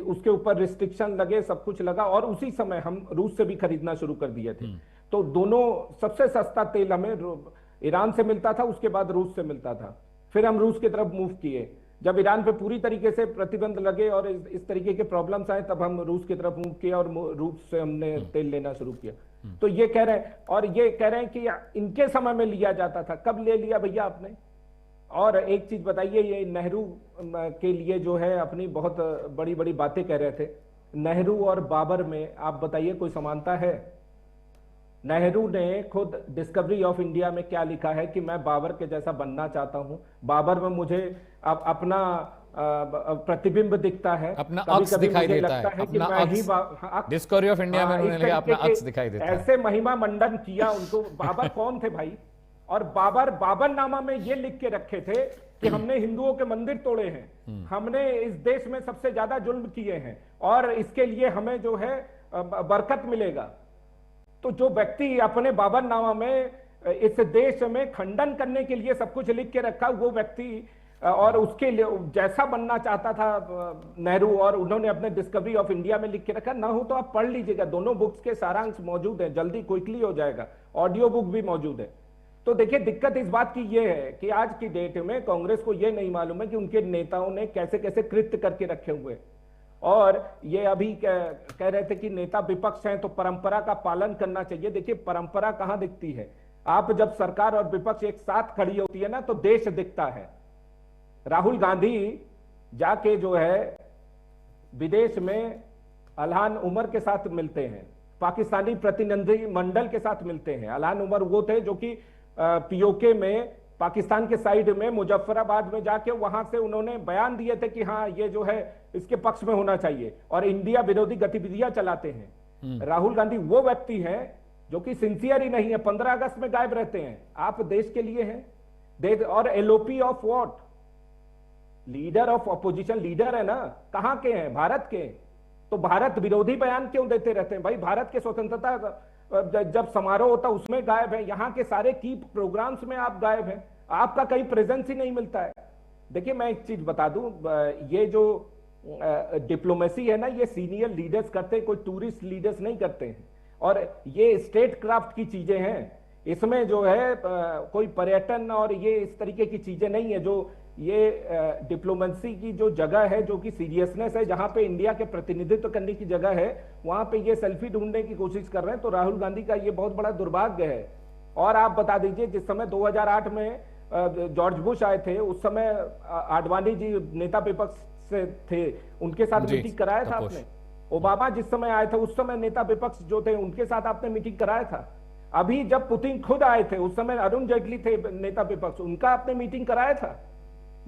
उसके ऊपर रिस्ट्रिक्शन लगे, सब कुछ लगा, और उसी समय हम रूस से भी खरीदना शुरू कर दिए थे। तो दोनों सबसे सस्ता तेल हमें ईरान से मिलता था, उसके बाद रूस से मिलता था। फिर हम रूस की तरफ मूव किए। जब ईरान पे पूरी तरीके से प्रतिबंध लगे और इस तरीके के प्रॉब्लम्स आए, तब हम रूस की तरफ मूव किया और रूस से हमने तेल लेना शुरू किया। तो ये कह रहे हैं, और ये कह रहे हैं कि इनके समय में लिया जाता था। कब ले लिया भैया आपने? और एक चीज बताइए, ये नेहरू के लिए जो है अपनी बहुत बड़ी बड़ी बातें कह रहे थे। नेहरू और बाबर में आप बताइए कोई समानता है? नेहरू ने खुद डिस्कवरी ऑफ इंडिया में क्या लिखा है कि मैं बाबर के जैसा बनना चाहता हूं। बाबर में मुझे अपना प्रतिबिंब दिखता है, अपना अक्स दिखाई देता है, अपना अक्स। डिस्कवरी ऑफ इंडिया में उन्होंने अपना अक्स दिखाई देता है। ऐसे महिमा मंडन किया उनको। बाबर कौन थे भाई? और बाबरनामा में ये लिख के रखे थे कि हमने हिंदुओं के मंदिर तोड़े हैं, हमने इस देश में सबसे ज्यादा जुल्म किए हैं और इसके लिए हमें जो है बरकत मिलेगा। तो जो व्यक्ति अपने बाबरनामा में इस देश में खंडन करने के लिए सब कुछ लिख के रखा, वो व्यक्ति और उसके लिए जैसा बनना चाहता था नेहरू, और उन्होंने अपने डिस्कवरी ऑफ इंडिया में लिख के रखा। ना हो तो आप पढ़ लीजिएगा, दोनों बुक्स के सारांश मौजूद है, जल्दी क्विकली हो जाएगा, ऑडियो बुक भी मौजूद है। तो देखिए, दिक्कत इस बात की ये है कि आज की डेट में कांग्रेस को ये नहीं मालूम है कि उनके नेताओं ने कैसे कैसे कृत्य करके रखे हुए। और ये अभी कह रहे थे कि नेता विपक्ष हैं तो परंपरा का पालन करना चाहिए। देखिए, परंपरा कहां दिखती है? आप जब सरकार और विपक्ष एक साथ खड़ी होती है ना, तो देश दिखता है। राहुल गांधी जाके जो है विदेश में अल्हान उमर के साथ मिलते हैं, पाकिस्तानी प्रतिनिधि मंडल के साथ मिलते हैं। अल्हान उमर वो थे जो कि पीओके में, पाकिस्तान के साइड में मुजफ्फराबाद में जाके वहां से उन्होंने बयान दिए थे कि हाँ, ये जो है इसके पक्ष में होना चाहिए और इंडिया विरोधी गतिविधियां चलाते हैं। राहुल गांधी वो व्यक्ति हैं जो कि सिंसियर ही नहीं है, 15 अगस्त में गायब रहते हैं। आप देश के लिए हैं। और LOP of what? Leader of opposition leader है ना, कहां के हैं? भारत के। तो भारत विरोधी बयान क्यों देते रहते हैं भाई? भारत के स्वतंत्रता जब समारोह होता उसमें गायब है, यहां के सारे की प्रोग्राम्स में आप गायब हैं, आपका कहीं प्रेजेंस ही नहीं मिलता है। देखिए, मैं एक चीज बता दूं, ये जो डिप्लोमेसी है ना, ये सीनियर लीडर्स करते हैं, कोई टूरिस्ट लीडर्स नहीं करते हैं। और ये स्टेट क्राफ्ट की चीजें हैं, इसमें जो है कोई पर्यटन और ये इस तरीके की चीजें नहीं है। जो ये डिप्लोमेसी की जो जगह है, जो कि सीरियसनेस है, जहां पे इंडिया के प्रतिनिधित्व करने की जगह है, वहां पे ये सेल्फी ढूंढने की कोशिश कर रहे हैं। तो राहुल गांधी का ये बहुत बड़ा दुर्भाग्य है। और आप बता दीजिए, जिस समय 2008 में जॉर्ज बुश आए थे, उस समय आडवाणी जी नेता विपक्ष से थे, उनके साथ मीटिंग कराया था आपने। ओबामा जिस समय आए थे, उस समय नेता विपक्ष जो थे, उनके साथ आपने मीटिंग कराया था। अभी जब पुतिन खुद आए थे, उस समय अरुण जेटली थे नेता विपक्ष, उनका आपने मीटिंग कराया था।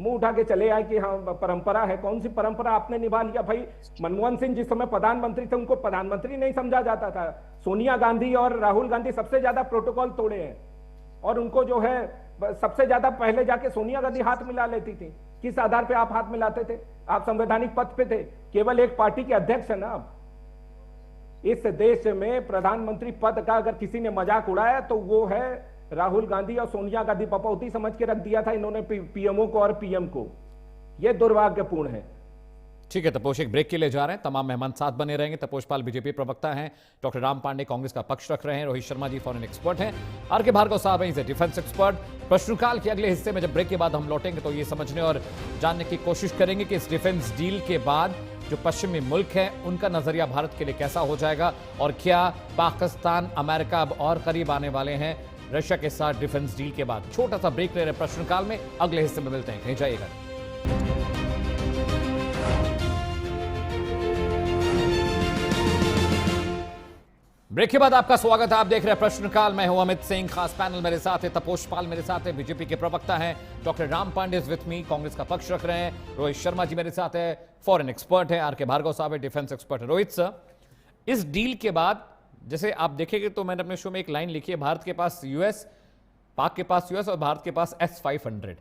मुंह उठा के चले आए कि हाँ परंपरा है। कौन सी परंपरा आपने निभा लिया भाई? मनमोहन सिंह जिस समय प्रधानमंत्री थे, उनको प्रधानमंत्री नहीं समझा जाता था। सोनिया गांधी और राहुल गांधी सबसे ज्यादा प्रोटोकॉल तोड़े हैं, और उनको जो है सबसे ज्यादा पहले जाके सोनिया गांधी हाथ मिला लेती थी। किस आधार पे आप हाथ मिलाते थे? आप संवैधानिक पद पे थे, केवल एक पार्टी के अध्यक्ष है ना आप। इस देश में प्रधानमंत्री पद का अगर किसी ने मजाक उड़ाया तो वो है राहुल गांधी और सोनिया गांधी। पपौती समझ के रख दिया था इन्होंने पीएमओ को और पीएम को। ये दुर्भाग्यपूर्ण है। ठीक है तपोश, एक ब्रेक के लिए जा रहे हैं। तमाम मेहमान साथ बने रहेंगे। तपोश पाल बीजेपी प्रवक्ता हैं, डॉक्टर राम पांडे कांग्रेस का पक्ष रख रहे हैं, रोहित शर्मा जी फॉरेन एक्सपर्ट हैं, आर के भार्गव साहब हैं डिफेंस एक्सपर्ट। प्रश्नकाल के अगले हिस्से में जब ब्रेक के बाद हम लौटेंगे तो ये समझने और जानने की कोशिश करेंगे कि इस डिफेंस डील के बाद जो पश्चिमी मुल्क हैं उनका नजरिया भारत के लिए कैसा हो जाएगा, और क्या पाकिस्तान अमेरिका अब और करीब आने वाले हैं रशिया के साथ डिफेंस डील के बाद। छोटा सा ब्रेक ले रहे प्रश्नकाल में, अगले हिस्से में मिलते हैं, कहीं जाइएगा। ब्रेक के बाद आपका स्वागत है। आप देख रहे हैं प्रश्नकाल। मैं हूं अमित सिंह। खास पैनल मेरे साथ है तपोश पाल, मेरे साथ है बीजेपी के प्रवक्ता हैं doctor Ram Pande with me, Congress का पक्ष रख रहे हैं, रोहित शर्मा जी मेरे साथ है, फॉरेन एक्सपर्ट है, आर के भार्गव साहब है, डिफेंस एक्सपर्ट है। रोहित सर, इस डील के बाद जैसे आप देखेंगे तो मैंने अपने शो में एक लाइन लिखी है, भारत के पास यूएस, पाक के पास यूएस और भारत के पास S-500।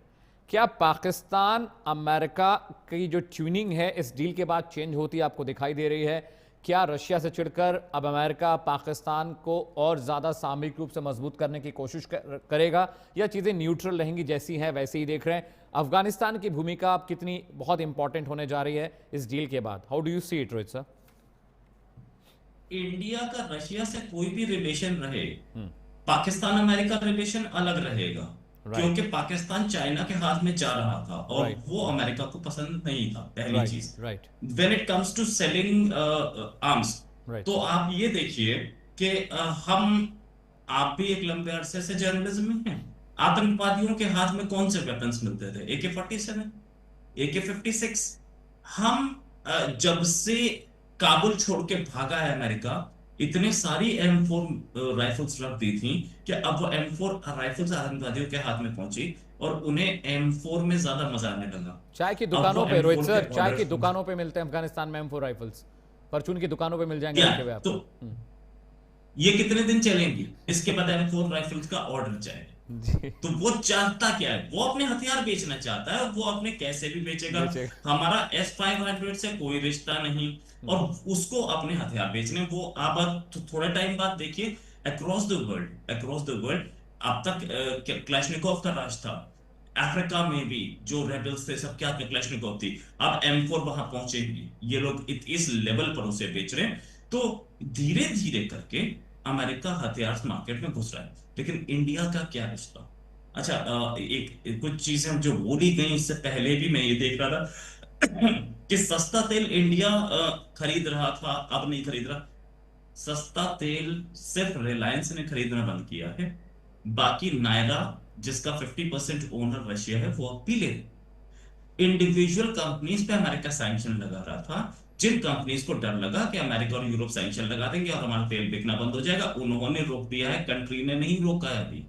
क्या पाकिस्तान अमेरिका की जो ट्यूनिंग है इस डील के बाद चेंज होती आपको दिखाई दे रही है? क्या रशिया से चिढ़कर अब अमेरिका पाकिस्तान को और ज्यादा सामरिक रूप से मजबूत करने की कोशिश करेगा, या चीजें न्यूट्रल रहेंगी जैसी हैं वैसे ही देख रहे हैं? अफगानिस्तान की भूमिका अब कितनी बहुत इंपॉर्टेंट होने जा रही है इस डील के बाद? How do you see it Rohit sir? India का रशिया से कोई भी रिलेशन रहे, पाकिस्तान अमेरिका रिलेशन अलग रहेगा, क्योंकि पाकिस्तान चाइना के हाथ में जा रहा था और वो अमेरिका को पसंद नहीं था। पहली चीज, when it comes to selling arms, तो आप ये देखिए कि आप भी एक लंबे अरसे से जर्नलिज्म में हैं। आतंकवादियों के हाथ में कौन से वेपन्स मिलते थे? AK-47, AK-56। हम जब से काबुल छोड़ के भागा है अमेरिका, इतने सारी M4 राइफल्स रख दी थी कि अब वो M4 राइफल्स आतंकवादियों के हाथ में पहुंची और उन्हें M4 में ज्यादा मजा आने लगा। चाय की दुकानों पे रोहित सर, चाय की दुकानों पे मिलते हैं अफगानिस्तान में M4 राइफल्स, परचून की दुकानों पे मिल जाएंगे। तो ये कितने दिन चलेंगी? इसके बाद M4 राइफल्स का ऑर्डर जाएगा। तो वो चाहता क्या है? वो अपने हथियार बेचना चाहता है, वो अपने कैसे भी बेचेगा। हमारा S-500 से कोई रिश्ता नहीं, और उसको अपने हथियार बेचने। वो आप थोड़ा टाइम बाद देखिए, अक्रॉस द वर्ल्ड अब तक क्लैशनिकोव का राज था। अफ्रीका में भी जो रेबल्स थे सब क्या क्लैशनिकोव थी। अब M4 वहां पहुंचेगी, ये लोग इस लेवल पर उसे बेच रहे हैं। तो धीरे धीरे करके अमेरिका हथियार मार्केट में घुस रहा है, लेकिन इंडिया का क्या रिश्ता? अच्छा, कुछ चीजें जो बोली गई इससे पहले भी मैं ये देख रहा था कि सस्ता तेल इंडिया खरीद रहा था, अब नहीं खरीद रहा। सस्ता तेल सिर्फ रिलायंस ने खरीदना बंद किया है, बाकी नायरा जिसका 50% ओनर रशिया है वो अब पी ले। इंडिविजुअल कंपनीज पे अमेरिका सैंक्शन लगा रहा था। जिन कंपनीज को डर लगा कि अमेरिका और यूरोप सैंक्शन लगा देंगे और हमारा तेल बिकना बंद हो जाएगा, उन्होंने रोक दिया है। कंट्री ने नहीं रोका है, अभी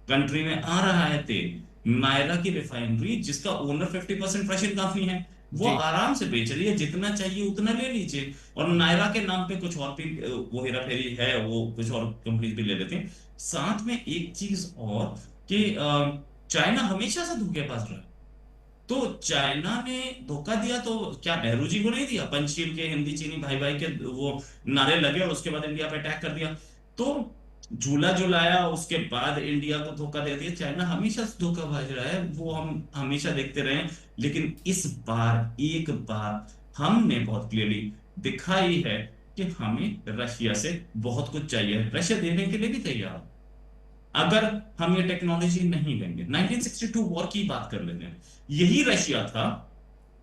कंट्री में आ रहा है तेल। नायरा की रिफाइनरी जिसका ओनर 50% रशियन कंपनी है, वो आराम से बेच रही है, जितना चाहिए उतना ले लीजिए। और नायरा के नाम पे कुछ और भी वो हेरा फेरी है, वो कुछ और कंपनीज भी ले लेते हैं। साथ में एक चीज और कि चाइना हमेशा से धोखेबाज रहा है। तो चाइना ने धोखा दिया तो क्या नेहरू जी को नहीं दिया? पंचशील के हिंदी चीनी भाई भाई के वो नारे लगे और उसके बाद इंडिया पे अटैक कर दिया। तो झूला झुलाया, उसके बाद इंडिया को धोखा दे दिया। चाइना हमेशा से धोखाबाज रहा है, वो हम हमेशा देखते रहे। लेकिन इस बार एक बार हमने बहुत क्लियरली दिखाई है कि हमें रशिया से बहुत कुछ चाहिए। रशिया देने के लिए भी तैयार, अगर हम ये टेक्नोलॉजी नहीं लेंगे। 1962 वॉर की बात कर लेते हैं। यही रशिया था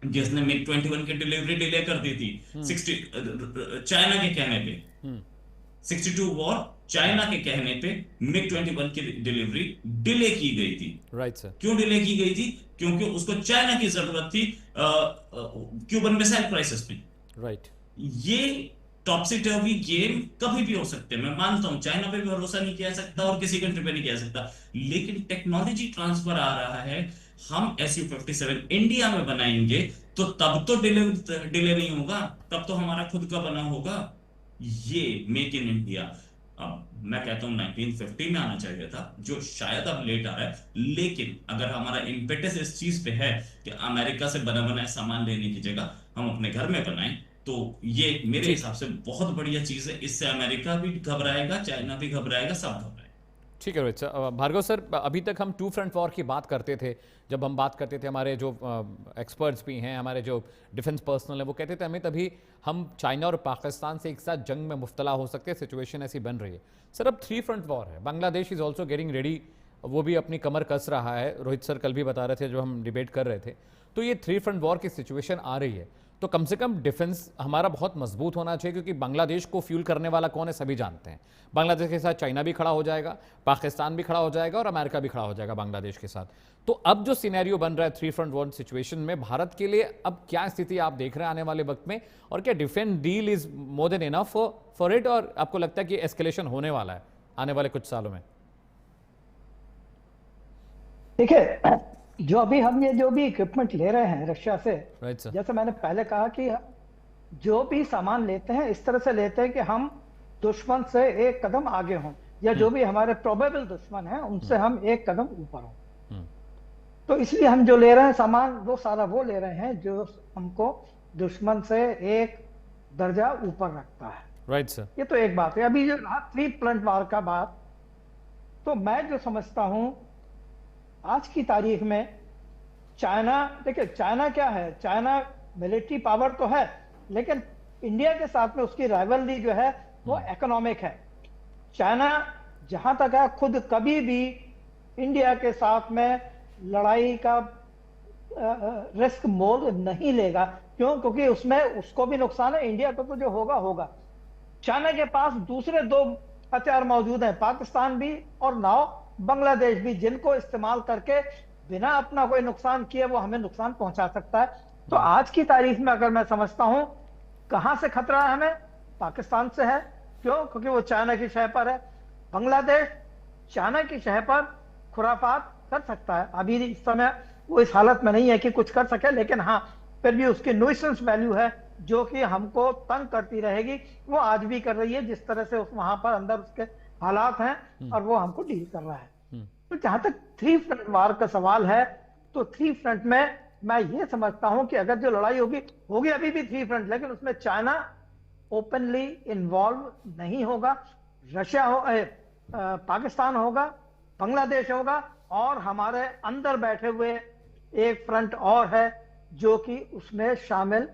जिसने MiG-21 की डिलीवरी डिले कर दी थी चाइना के कहने पे। 62 वॉर चाइना के कहने पे MiG-21 की डिलीवरी डिले की गई थी। Right sir. क्यों डिले की गई थी? क्योंकि उसको चाइना की जरूरत थी क्यूबन मिसाइल क्राइसिस में। राइट। ये टॉपसी टर्वी गेम कभी भी हो सकते हैं, मैं मानता हूं। चाइना पे भी भरोसा नहीं किया सकता और किसी कंट्री पे नहीं किया सकता, लेकिन टेक्नोलॉजी ट्रांसफर आ रहा है। हम Su-57 इंडिया में बनाएंगे तो तब तो डिले नहीं होगा, तब तो हमारा खुद का बना होगा। ये मेक इन इंडिया, अब मैं कहता हूं 1950 में आना चाहिए था, जो शायद अब लेट आ रहा है। लेकिन अगर हमारा इम्पेटस इस चीज पे है कि अमेरिका से बना बनाया सामान लेने की जगह हम अपने घर में बनाएं, तो ये मेरे हिसाब से बहुत बढ़िया चीज है। इससे अमेरिका भी घबराएगा, चाइना भी घबराएगा, सब घबराएगा। ठीक है रोहित सर। भार्गव सर, अभी तक हम टू फ्रंट वॉर की बात करते थे। जब हम बात करते थे, हमारे जो एक्सपर्ट्स भी हैं, हमारे जो डिफेंस पर्सनल हैं, वो कहते थे हमें तभी हम चाइना और पाकिस्तान से एक साथ जंग में मुब्तला हो सकते हैं, सिचुएशन ऐसी बन रही है। सर अब 3 फ्रंट वॉर है, Bangladesh is also getting ready, वो भी अपनी कमर कस रहा है। रोहित सर कल भी बता रहे थे, जो हम डिबेट कर रहे थे, तो ये 3 फ्रंट वॉर की सिचुएशन आ रही है, तो कम से कम डिफेंस हमारा बहुत मजबूत होना चाहिए, क्योंकि बांग्लादेश को फ्यूल करने वाला कौन है सभी जानते हैं। बांग्लादेश के साथ चाइना भी खड़ा हो जाएगा, पाकिस्तान भी खड़ा हो जाएगा और अमेरिका भी खड़ा हो जाएगा बांग्लादेश के साथ। तो अब जो सिनेरियो बन रहा है 3 फ्रंट वॉर सिचुएशन में, भारत के लिए अब क्या स्थिति आप देख रहे हैं आने वाले वक्त में, और क्या defence deal is more than enough for it, और आपको लगता है कि एस्केलेशन होने वाला है आने वाले कुछ सालों में? देखिए, जो अभी हम ये जो भी इक्विपमेंट ले रहे हैं रशिया से, right, जैसे मैंने पहले कहा कि जो भी सामान लेते हैं इस तरह से लेते हैं कि हम दुश्मन से एक कदम आगे हों, या जो भी हमारे प्रोबेबल दुश्मन हैं उनसे हम एक कदम ऊपर हों। तो इसलिए हम जो ले रहे हैं सामान, वो सारा वो ले रहे हैं जो हमको दुश्मन से एक दर्जा ऊपर रखता है। Right sir. ये तो एक बात है। अभी जो रहा 3 फ्रंट वॉर का बात, तो मैं जो समझता हूं आज की तारीख में चाइना, देखिए चाइना क्या है, चाइना मिलिट्री पावर तो है, लेकिन इंडिया के साथ में उसकी राइवलरी जो है वो इकोनॉमिक है। चाइना जहां तक है खुद कभी भी इंडिया के साथ में लड़ाई का रिस्क मोल नहीं लेगा। क्यों? क्योंकि उसमें उसको भी नुकसान है, इंडिया को तो जो होगा होगा। चाइना के पास दूसरे 2 हथियार मौजूद हैं, पाकिस्तान भी और नाउ बांग्लादेश भी, जिनको इस्तेमाल करके बिना अपना कोई नुकसान किए वो हमें नुकसान पहुंचा सकता है। तो आज की तारीख में अगर मैं समझता हूं कहां से खतरा है हमें, पाकिस्तान से है। क्यों? क्योंकि वो चाइना की शह पर है। बांग्लादेश चाइना की शह पर खुराफात कर सकता है, अभी इस समय वो इस हालत में नहीं है कि कुछ कर सके, लेकिन हाँ फिर भी उसकी न्यूसेंस वैल्यू है जो कि हमको तंग करती रहेगी। वो आज भी कर रही है, जिस तरह से उस वहां पर अंदर उसके हालात हैं और वो हमको डील कर रहा है। तो जहां तक 3 फ्रंट वॉर का सवाल है, तो 3 फ्रंट में मैं ये समझता हूं कि अगर जो लड़ाई होगी अभी भी 3 फ्रंट, लेकिन उसमें चाइना ओपनली इन्वॉल्व नहीं होगा, रशिया पाकिस्तान होगा, बांग्लादेश होगा, और हमारे अंदर बैठे हुए एक फ्रंट और है जो कि उसमें शामिल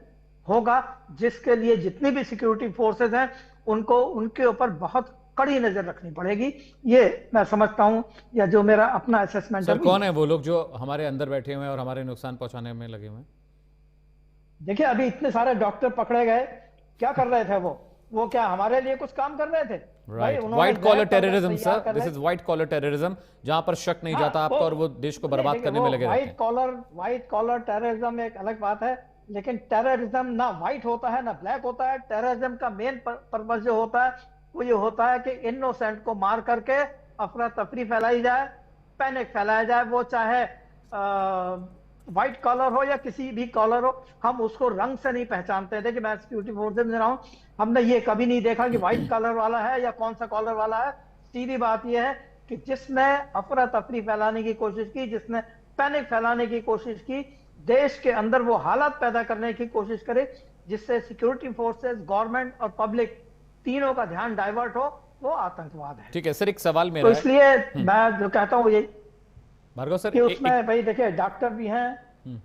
होगा, जिसके लिए जितनी भी सिक्योरिटी फोर्सेस हैं उनको उनके ऊपर बहुत कड़ी नजर रखनी पड़ेगी। ये मैं समझता हूं, या जो मेरा अपना असेसमेंट है। सर कौन है वो लोग जो हमारे अंदर बैठे हुए हैं और हमारे नुकसान पहुंचाने में लगे हुए हैं? देखिए, अभी इतने सारे डॉक्टर पकड़े गए, क्या कर रहे थे वो क्या हमारे लिए कुछ काम कर रहे थे? Right, white collar terrorism sir, this is white collar terrorism, जहां पर शक नहीं जाता आपका, और वो देश को बर्बाद करने में लगे रहते हैं। व्हाइट कॉलर टेररिज्म एक अलग बात है, लेकिन टेररिज्म ना व्हाइट होता है ना ब्लैक होता है। टेररिज्म का मेन पर्पस जो होता है वो ये होता है कि इनोसेंट को मार करके अफरा तफरी फैलाई जाए, पैनिक फैलाया जाए, वो चाहे व्हाइट कॉलर हो या किसी भी कॉलर हो। हम उसको रंग से नहीं पहचानते। देखिए, मैं सिक्योरिटी फोर्सेस में रहा हूं, हमने ये कभी नहीं देखा कि व्हाइट कॉलर वाला है या कौन सा कॉलर वाला है। सीधी बात यह है कि जिसने अफरा तफरी फैलाने की कोशिश की, जिसने पैनिक फैलाने की कोशिश की, देश के अंदर वो हालात पैदा करने की कोशिश करे जिससे सिक्योरिटी फोर्सेस, गवर्नमेंट और पब्लिक तीनों का ध्यान डाइवर्ट हो, वो आतंकवाद है। ठीक है सर, एक सवाल मेरा तो इसलिए मैं जो कहता हूँ ये भार्गव सर कि उसमें भाई देखिए डॉक्टर भी हैं,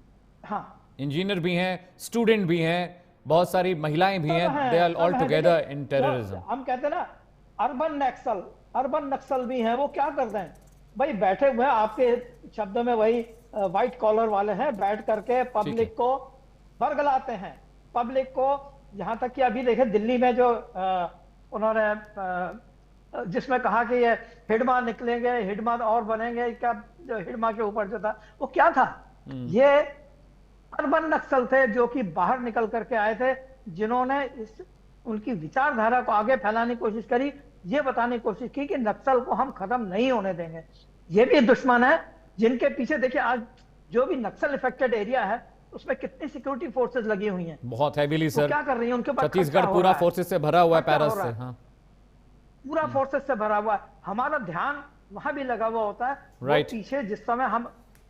हाँ इंजीनियर भी हैं, स्टूडेंट भी हैं, बहुत सारी महिलाएं भी हैं, they are all together in terrorism. हम कहते हैं ना अर्बन नक्सल भी हैं। वो क्या करते हैं भाई, बैठे हुए हैं, आपके शब्दों में वही व्हाइट कॉलर वाले हैं, बैठ करके पब्लिक को बरगलाते हैं। पब्लिक को, यहां तक कि अभी देखे दिल्ली में जो उन्होंने जिसमें कहा कि ये हिडमा निकलेंगे, हिडमा और बनेंगे, क्या जो हिडमा के ऊपर जो था वो क्या था? ये अर्बन नक्सल थे जो कि बाहर निकल करके आए थे, जिन्होंने उनकी विचारधारा को आगे फैलाने की कोशिश करी, ये बताने की कोशिश की कि नक्सल को हम खत्म नहीं होने देंगे। ये भी दुश्मन है जिनके पीछे देखिए आज जो भी नक्सल इफेक्टेड एरिया है उसमें कितनी सिक्योरिटी फोर्सेस लगी हुई हैं, बहुत हैवीली सर। क्या कर रही हैं? उनके पास छत्तीसगढ़ पूरा फोर्सेस से भरा हुआ है, पैरस से, हाँ पूरा फोर्सेस से भरा हुआ है। हमारा ध्यान वहां भी लगा हुआ होता है, राइट। पीछे जिस समय हम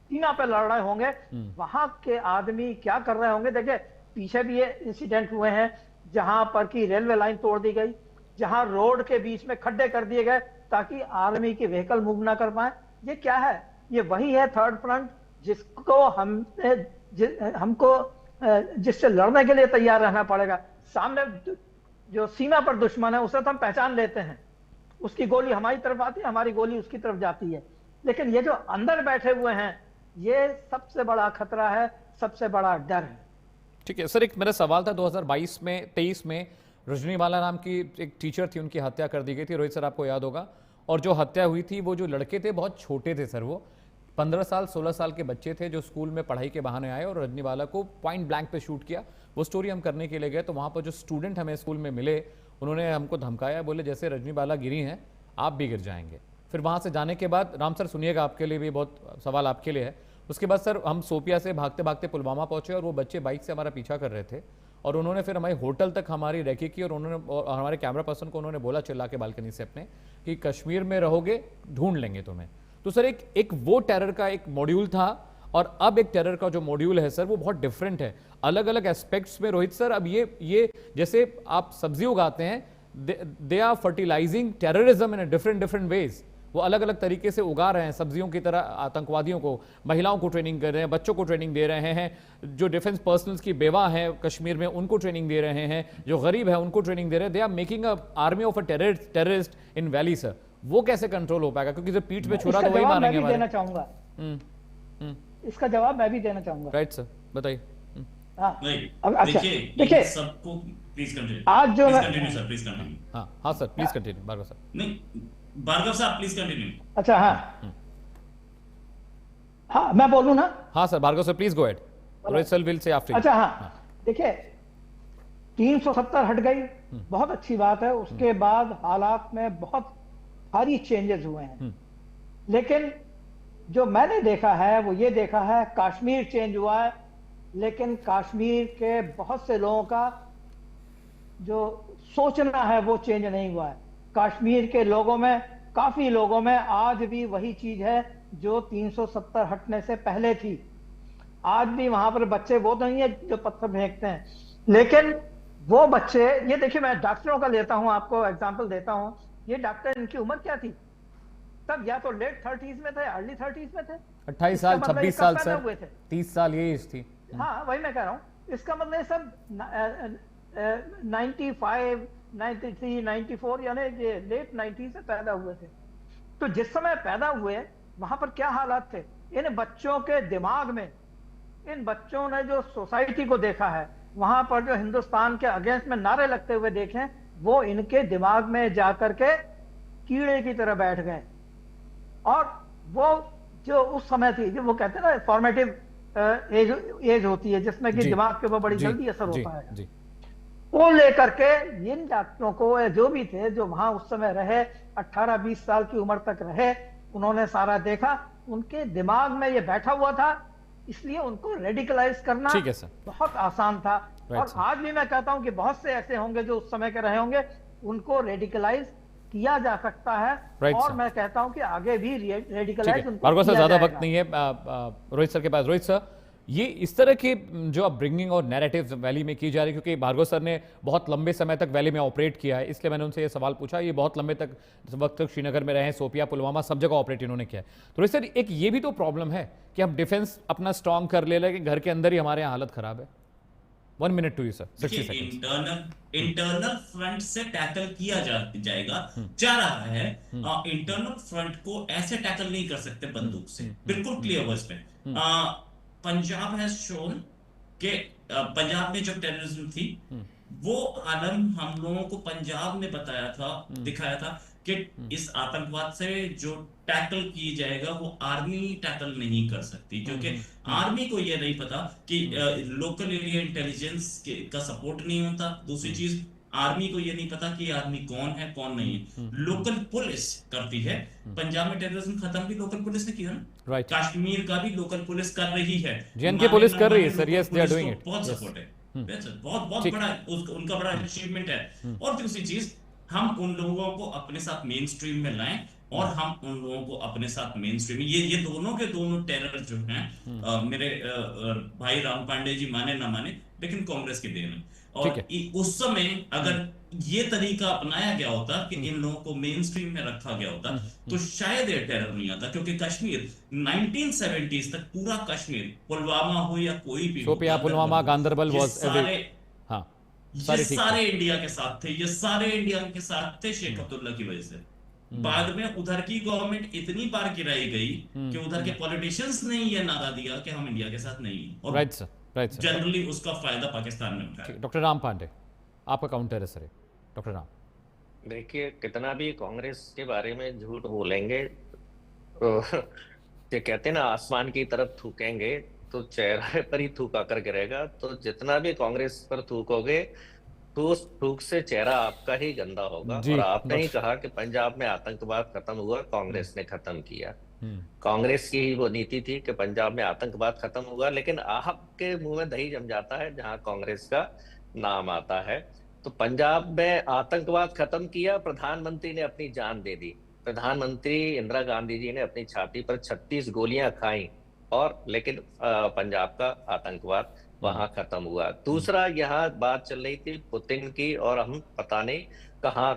सीमा पे लड़ रहे होंगे वहां के आदमी क्या कर रहे होंगे। देखिए पीछे भी ये इंसिडेंट हुए हैं जहां पर की रेलवे लाइन तोड़ दी गई, जहां रोड के बीच में खड्डे कर दिए गए ताकि आर्मी की व्हीकल मूव ना कर पाए। ये क्या है? ये वही है थर्ड फ्रंट जिसको हमको जिससे लड़ने के लिए तैयार रहना पड़ेगा। सामने जो सीमा पर दुश्मन है उसे तो हम पहचान लेते हैं, उसकी गोली हमारी तरफ आती है, हमारी गोली उसकी तरफ जाती है, लेकिन ये जो अंदर बैठे हुए हैं ये सबसे बड़ा खतरा है, सबसे बड़ा डर है। ठीक है सर, एक मेरा सवाल था 2023 में रजनीवाला नाम की एक टीचर थी, उनकी हत्या कर दी गई थी, रोहित सर आपको याद होगा। और जो हत्या हुई थी वो जो लड़के थे बहुत छोटे थे सर, वो 15 साल 16 साल के बच्चे थे जो स्कूल में पढ़ाई के बहाने आए और रजनीवाला को पॉइंट ब्लैंक पे शूट किया। वो स्टोरी हम करने के लिए गए तो वहाँ पर जो स्टूडेंट हमें स्कूल में मिले उन्होंने हमको धमकाया, बोले जैसे रजनीवाला गिरी हैं आप भी गिर जाएंगे। फिर वहाँ से जाने के बाद राम सर सुनिएगा, आपके लिए भी बहुत सवाल आपके लिए है। उसके बाद सर हम सोपिया से भागते भागते पुलवामा पहुंचे और वो बच्चे बाइक से हमारा पीछा कर रहे थे और उन्होंने फिर हमारे होटल तक हमारी रैकी की और उन्होंने और हमारे कैमरा पर्सन को उन्होंने बोला चिल्ला के बालकनी से अपने कि कश्मीर में रहोगे ढूंढ लेंगे तुम्हें। तो सर एक वो टेरर का एक मॉड्यूल था और अब एक टेरर का जो मॉड्यूल है सर वो बहुत डिफरेंट है अलग अलग एस्पेक्ट्स में। रोहित सर, अब ये जैसे आप सब्जी उगाते हैं, they are fertilising terrorism in different ways. वो अलग अलग तरीके से उगा रहे हैं सब्जियों की तरह आतंकवादियों को, महिलाओं को ट्रेनिंग कर रहे हैं, बच्चों को ट्रेनिंग दे रहे हैं, जो डिफेंस पर्सनल्स की बेवा हैं कश्मीर में उनको ट्रेनिंग दे रहे हैं, जो गरीब है उनको ट्रेनिंग दे रहे हैं। They are making a army of a terrorist in valley sir. वो कैसे कंट्रोल हो पाएगा? क्योंकि जब पीठ पे छुरा तो वही मारेंगे हमारे। देना चाहूंगा इसका जवाब मैं भी देना चाहूंगा। राइट सर, बताइए। अच्छा देखिए सबको प्लीज कंटिन्यू। आज जो कंटिन्यू सर, प्लीज कंटिन्यू। हाँ sir please continue. Bhargava sir नहीं, भार्गव साहब प्लीज कंटिन्यू। अच्छा हाँ मैं बोलूं ना? हाँ sir, Bhargava sir please go ahead. Rohit sir will say after. अच्छा हाँ देखिए 370 हट गई, बहुत अच्छी बात है। उसके बाद हालात में बहुत भारी चेंजेस हुए हैं, लेकिन जो मैंने देखा है वो ये देखा है कश्मीर चेंज हुआ है, लेकिन कश्मीर के बहुत से लोगों का जो सोचना है वो चेंज नहीं हुआ है। कश्मीर के लोगों में, काफी लोगों में आज भी वही चीज है जो 370 हटने से पहले थी। आज भी वहां पर बच्चे वो नहीं है जो पत्थर फेंकते हैं, लेकिन वो बच्चे, ये देखिए मैं डॉक्टरों का लेता हूं, आपको एग्जांपल देता हूं। ये डॉक्टर, इनकी उम्र क्या थी तब? या तो लेट 30s में थे, अर्ली 30s में थे। 28 साल 26 साल सर, 30 साल ये एज थी। हाँ वही मैं कह रहा हूँ। इसका मतलब सब 95, 93, 94 यानी ये लेट 90 से पैदा हुए थे। तो जिस समय पैदा हुए वहां पर क्या हालात थे? इन बच्चों के दिमाग में, इन बच्चों ने जो सोसाइटी को देखा है, वहां पर जो हिंदुस्तान के अगेंस्ट में नारे लगते हुए देखे, वो इनके दिमाग में जाकर के कीड़े की तरह बैठ गए। और वो जो उस समय थी, जो वो कहते हैं ना फॉर्मेटिव एज होती है जिसमें कि दिमाग के ऊपर बड़ी जल्दी असर होता है, वो लेकर के इन डॉक्टरों को जो भी थे जो वहां उस समय रहे, 18-20 साल की उम्र तक रहे, उन्होंने सारा देखा, उनके दिमाग में ये बैठा हुआ था, इसलिए उनको रेडिकलाइज करना बहुत आसान था। और आज भी मैं कहता हूं कि बहुत से ऐसे होंगे जो उस समय के रहे होंगे, उनको रेडिकलाइज किया जा सकता है। और मैं कहता हूं कि आगे भी रेडिकलाइज उनको भार्गव सर ज्यादा वक्त नहीं है रोहित सर के पास। रोहित सर, ये इस तरह की जो अब ब्रिंगिंग और नैरेटिव वैली में की जा रही है, क्योंकि भार्गव सर ने बहुत लंबे समय तक वैली में ऑपरेट किया है, इसलिए मैंने उनसे ये सवाल पूछा। ये बहुत लंबे वक्त तक श्रीनगर में रहे, सोपिया, पुलवामा, सब जगह ऑपरेट इन्होंने किया है। तो रोहित सर, एक ये भी तो प्रॉब्लम है कि हम डिफेंस अपना स्ट्रॉन्ग कर ले, लेकिन घर के अंदर ही हमारे यहाँ हालत खराब है। 1 minute to you sir, 60 second. Internal front से टैकल किया जाएगा, जा रहा है। इंटरनल फ्रंट को ऐसे टैकल नहीं कर सकते बंदूक से, बिल्कुल क्लियर वर्ड्स में। पंजाब हैज शोन कि पंजाब में जो टेररिज्म थी वो आलम हम लोगों को पंजाब ने बताया था, दिखाया था कि इस आतंकवाद से जो टैकल की जाएगा वो आर्मी टैकल नहीं कर सकती, क्योंकि आर्मी को ये नहीं पता कि लोकल एरिया इंटेलिजेंस का सपोर्ट नहीं होता। दूसरी चीज, आर्मी को ये नहीं पता कि आर्मी कौन है कौन नहीं है, लोकल पुलिस करती है। पंजाब में टेररिज्म खत्म भी लोकल पुलिस ने किया ना, कश्मीर का भी लोकल पुलिस कर रही है, जेएनके पुलिस कर रही है sir, yes they are doing it, बहुत सपोर्ट है, बहुत बड़ा उनका बड़ा अचीवमेंट है। और दूसरी चीज, हम उन लोगों को अपने साथ मेन स्ट्रीम में लाएं और हम उन लोगों को अपने साथ मेन स्ट्रीम, ये दोनों के दोनों टेरर जो हैं मेरे भाई राम पांडे जी माने ना माने, लेकिन कांग्रेस की देन है। और उस समय अगर ये तरीका अपनाया गया होता कि इन लोगों को मेन स्ट्रीम में रखा गया होता तो शायद ये टेरर नहीं आता, क्योंकि कश्मीर 1970s तक पूरा कश्मीर, पुलवामा हो या कोई भी शोपियां, पुलवामा, गांदरबल, सारे इंडिया के साथ थे, ये सारे इंडिया के साथ थे शेख अब्दुल्ला की वजह से। बाद में उधर की गवर्नमेंट इतनी बार गिराई गई कि उधर के पॉलिटिशियंस ने ये नारा दिया कि हम इंडिया के साथ नहीं, और राइट सर, जनरली उसका फायदा पाकिस्तान ने उठाया। डॉक्टर राम पांडे, आपका काउंटर है सर। डॉक्टर राम, देखिए, कितना भी कांग्रेस के बारे में झूठ बोलेंगे तो ये कहते हैं ना, आसमान की तरफ थूकेंगे तो चेहरे पर ही थूक आकर गिरेगा। तो जितना भी कांग्रेस पर थूकोगे तो उस थूक से चेहरा आपका ही गंदा होगा। और आपने ही कहा कि पंजाब में आतंकवाद खत्म हुआ, कांग्रेस ने खत्म किया। कांग्रेस की ही वो नीति थी कि पंजाब में आतंकवाद खत्म हुआ, लेकिन आपके मुंह में दही जम जाता है जहां कांग्रेस का नाम आता है। तो पंजाब में आतंकवाद खत्म किया, प्रधानमंत्री ने अपनी जान दे दी। प्रधानमंत्री इंदिरा गांधी जी ने अपनी छाती पर 36 गोलियां खाई, और लेकिन पंजाब का आतंकवाद वहां खत्म हुआ। दूसरा, यहाँ बात चल रही थी पुतिन की, और हम पता नहीं कहाँ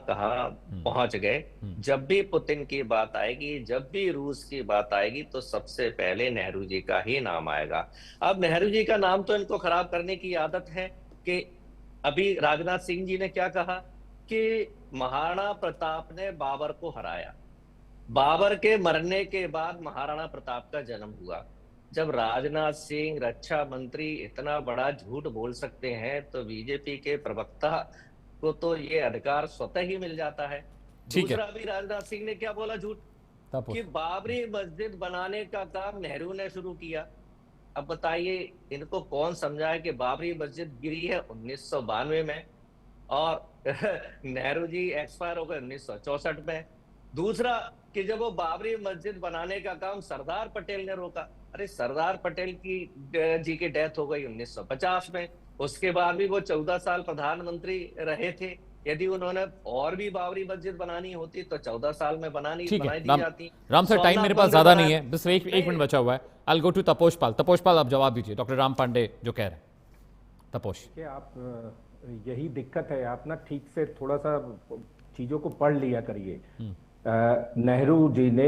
पहुंच गए। जब भी पुतिन की बात आएगी, जब भी रूस की बात आएगी, तो सबसे पहले नेहरू जी का ही नाम आएगा। अब नेहरू जी का नाम तो इनको खराब करने की आदत है कि अभी राजनाथ सिंह जी ने क्या कहा कि महाराणा प्रताप ने बाबर को हराया। बाबर के मरने के बाद महाराणा प्रताप का जन्म हुआ। जब राजनाथ सिंह रक्षा मंत्री इतना बड़ा झूठ बोल सकते हैं, तो बीजेपी के प्रवक्ता को तो ये अधिकार स्वतः ही मिल जाता है। दूसरा भी राजनाथ सिंह ने क्या बोला झूठ, कि बाबरी मस्जिद बनाने का काम नेहरू ने शुरू किया। अब बताइए, इनको कौन समझाए कि बाबरी मस्जिद गिरी है 1992 में, और नेहरू जी एक्सपायर हो गए 1964 में। दूसरा, कि जब वो बाबरी मस्जिद बनाने का काम सरदार पटेल ने रोका, अरे सरदार पटेल जी की डेथ हो गई 1950 में, उसके बाद भी वो 14 साल प्रधानमंत्री रहे थे। यदि उन्होंने और भी बाबरी मस्जिद बनानी होती तो 14 साल में बनाई दी जाती। राम सर, टाइम मेरे पास ज्यादा नहीं है, बस एक मिनट बचा हुआ है। आई गो टू तपोश पाल। तपोश पाल, आप जवाब दीजिए डॉक्टर राम पांडे जो कह रहे हैं। तपोश, आप यही दिक्कत है, आप ना ठीक से थोड़ा सा चीजों को पढ़ लिया करिए। नेहरू जी ने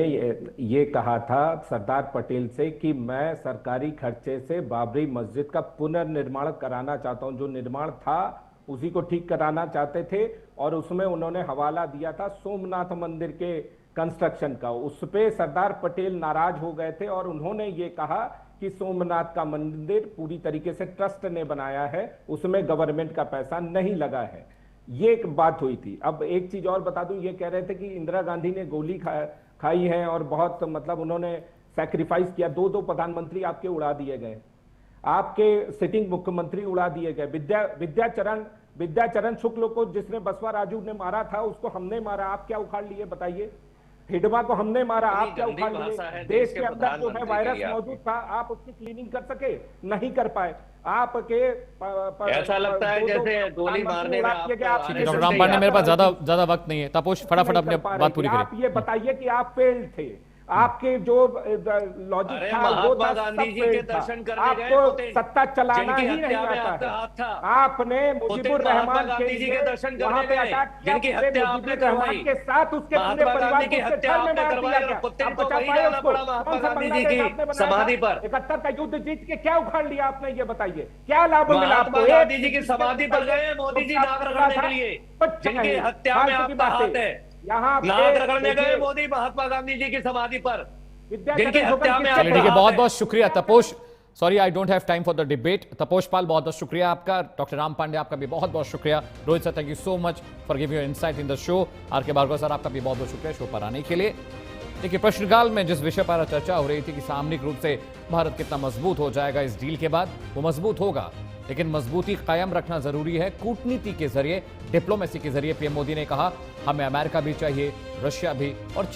ये कहा था सरदार पटेल से कि मैं सरकारी खर्चे से बाबरी मस्जिद का पुनर्निर्माण कराना चाहता हूं। जो निर्माण था उसी को ठीक कराना चाहते थे, और उसमें उन्होंने हवाला दिया था सोमनाथ मंदिर के कंस्ट्रक्शन का। उस पे सरदार पटेल नाराज हो गए थे, और उन्होंने ये कहा कि सोमनाथ का मंदिर पूरी तरीके से ट्रस्ट ने बनाया है, उसमें गवर्नमेंट का पैसा नहीं लगा है। ये एक बात हुई थी। अब एक चीज और बता दूं, ये कह रहे थे कि इंदिरा गांधी ने गोली खाई है और बहुत मतलब उन्होंने सैक्रिफाइस किया। दो प्रधानमंत्री आपके उड़ा दिए गए, आपके सिटिंग मुख्यमंत्री उड़ा दिए गए। विद्याचरण शुक्ल को जिसने बसवा राजू ने मारा था, उसको हमने मारा, आप क्या उखाड़ लिए बताइए। हिडमा को हमने मारा, आप क्या उखाड़ लिए। देश के अंदर जो है वायरस मौजूद था, आप उसकी क्लीनिंग कर सके, नहीं कर पाए। आपके ऐसा लगता है जैसे गोली मारने में डॉक्टर राम पांडे, मेरे पास ज्यादा वक्त नहीं है। तपोश, फटाफट अपने बात पूरी करें। आप ये बताइए कि आप फेल्ड थे, आपके जो लॉजिक था वो था, गांधी जी के दर्शन करने आपको सत्ता चलाना ही नहीं आता है। आपने मुजीबुर रहमान के दर्शन वहां पे अटैक किया, मुजीबुर रहमान के साथ उसके पूरे परिवार की हत्या आपने करवाई। आप बचा पाए उसको? कौन सा पंगा आपने समाधि पर 71 का युद्ध जीत के क्या उखाड़ लिया आपने, ये बताइए क्या लाभ मिला आपको? गांधी जी की समाधि पर गए मोदी जी नाक रगड़ने के लिए, जिनकी हत्या में आपका हाथ है। नाक रगड़ने गए मोदी महात्मा गांधी जी की समाधि पर, जिनकी हत्या में। ठीक है, बहुत बहुत शुक्रिया Taposh. Sorry, I don't have time for the debate. Taposh Pal, बहुत बहुत शुक्रिया आपका। डॉक्टर राम पांडे, आपका भी बहुत बहुत शुक्रिया। Rohit sir, thank you so much for giving your insight in the show. R K Bhargava sir, आपका भी बहुत बहुत शुक्रिया शो पर आने के लिए। देखिए, प्रश्नकाल में जिस विषय पर चर्चा हो रही थी कि सामूहिक रूप से भारत कितना मजबूत हो जाएगा इस डील के बाद, वो मजबूत होगा, लेकिन मजबूती कायम रखना जरूरी है कूटनीति के जरिए, डिप्लोमेसी के जरिए। पीएम मोदी ने कहा हमें अमेरिका भी चाहिए, रशिया भी और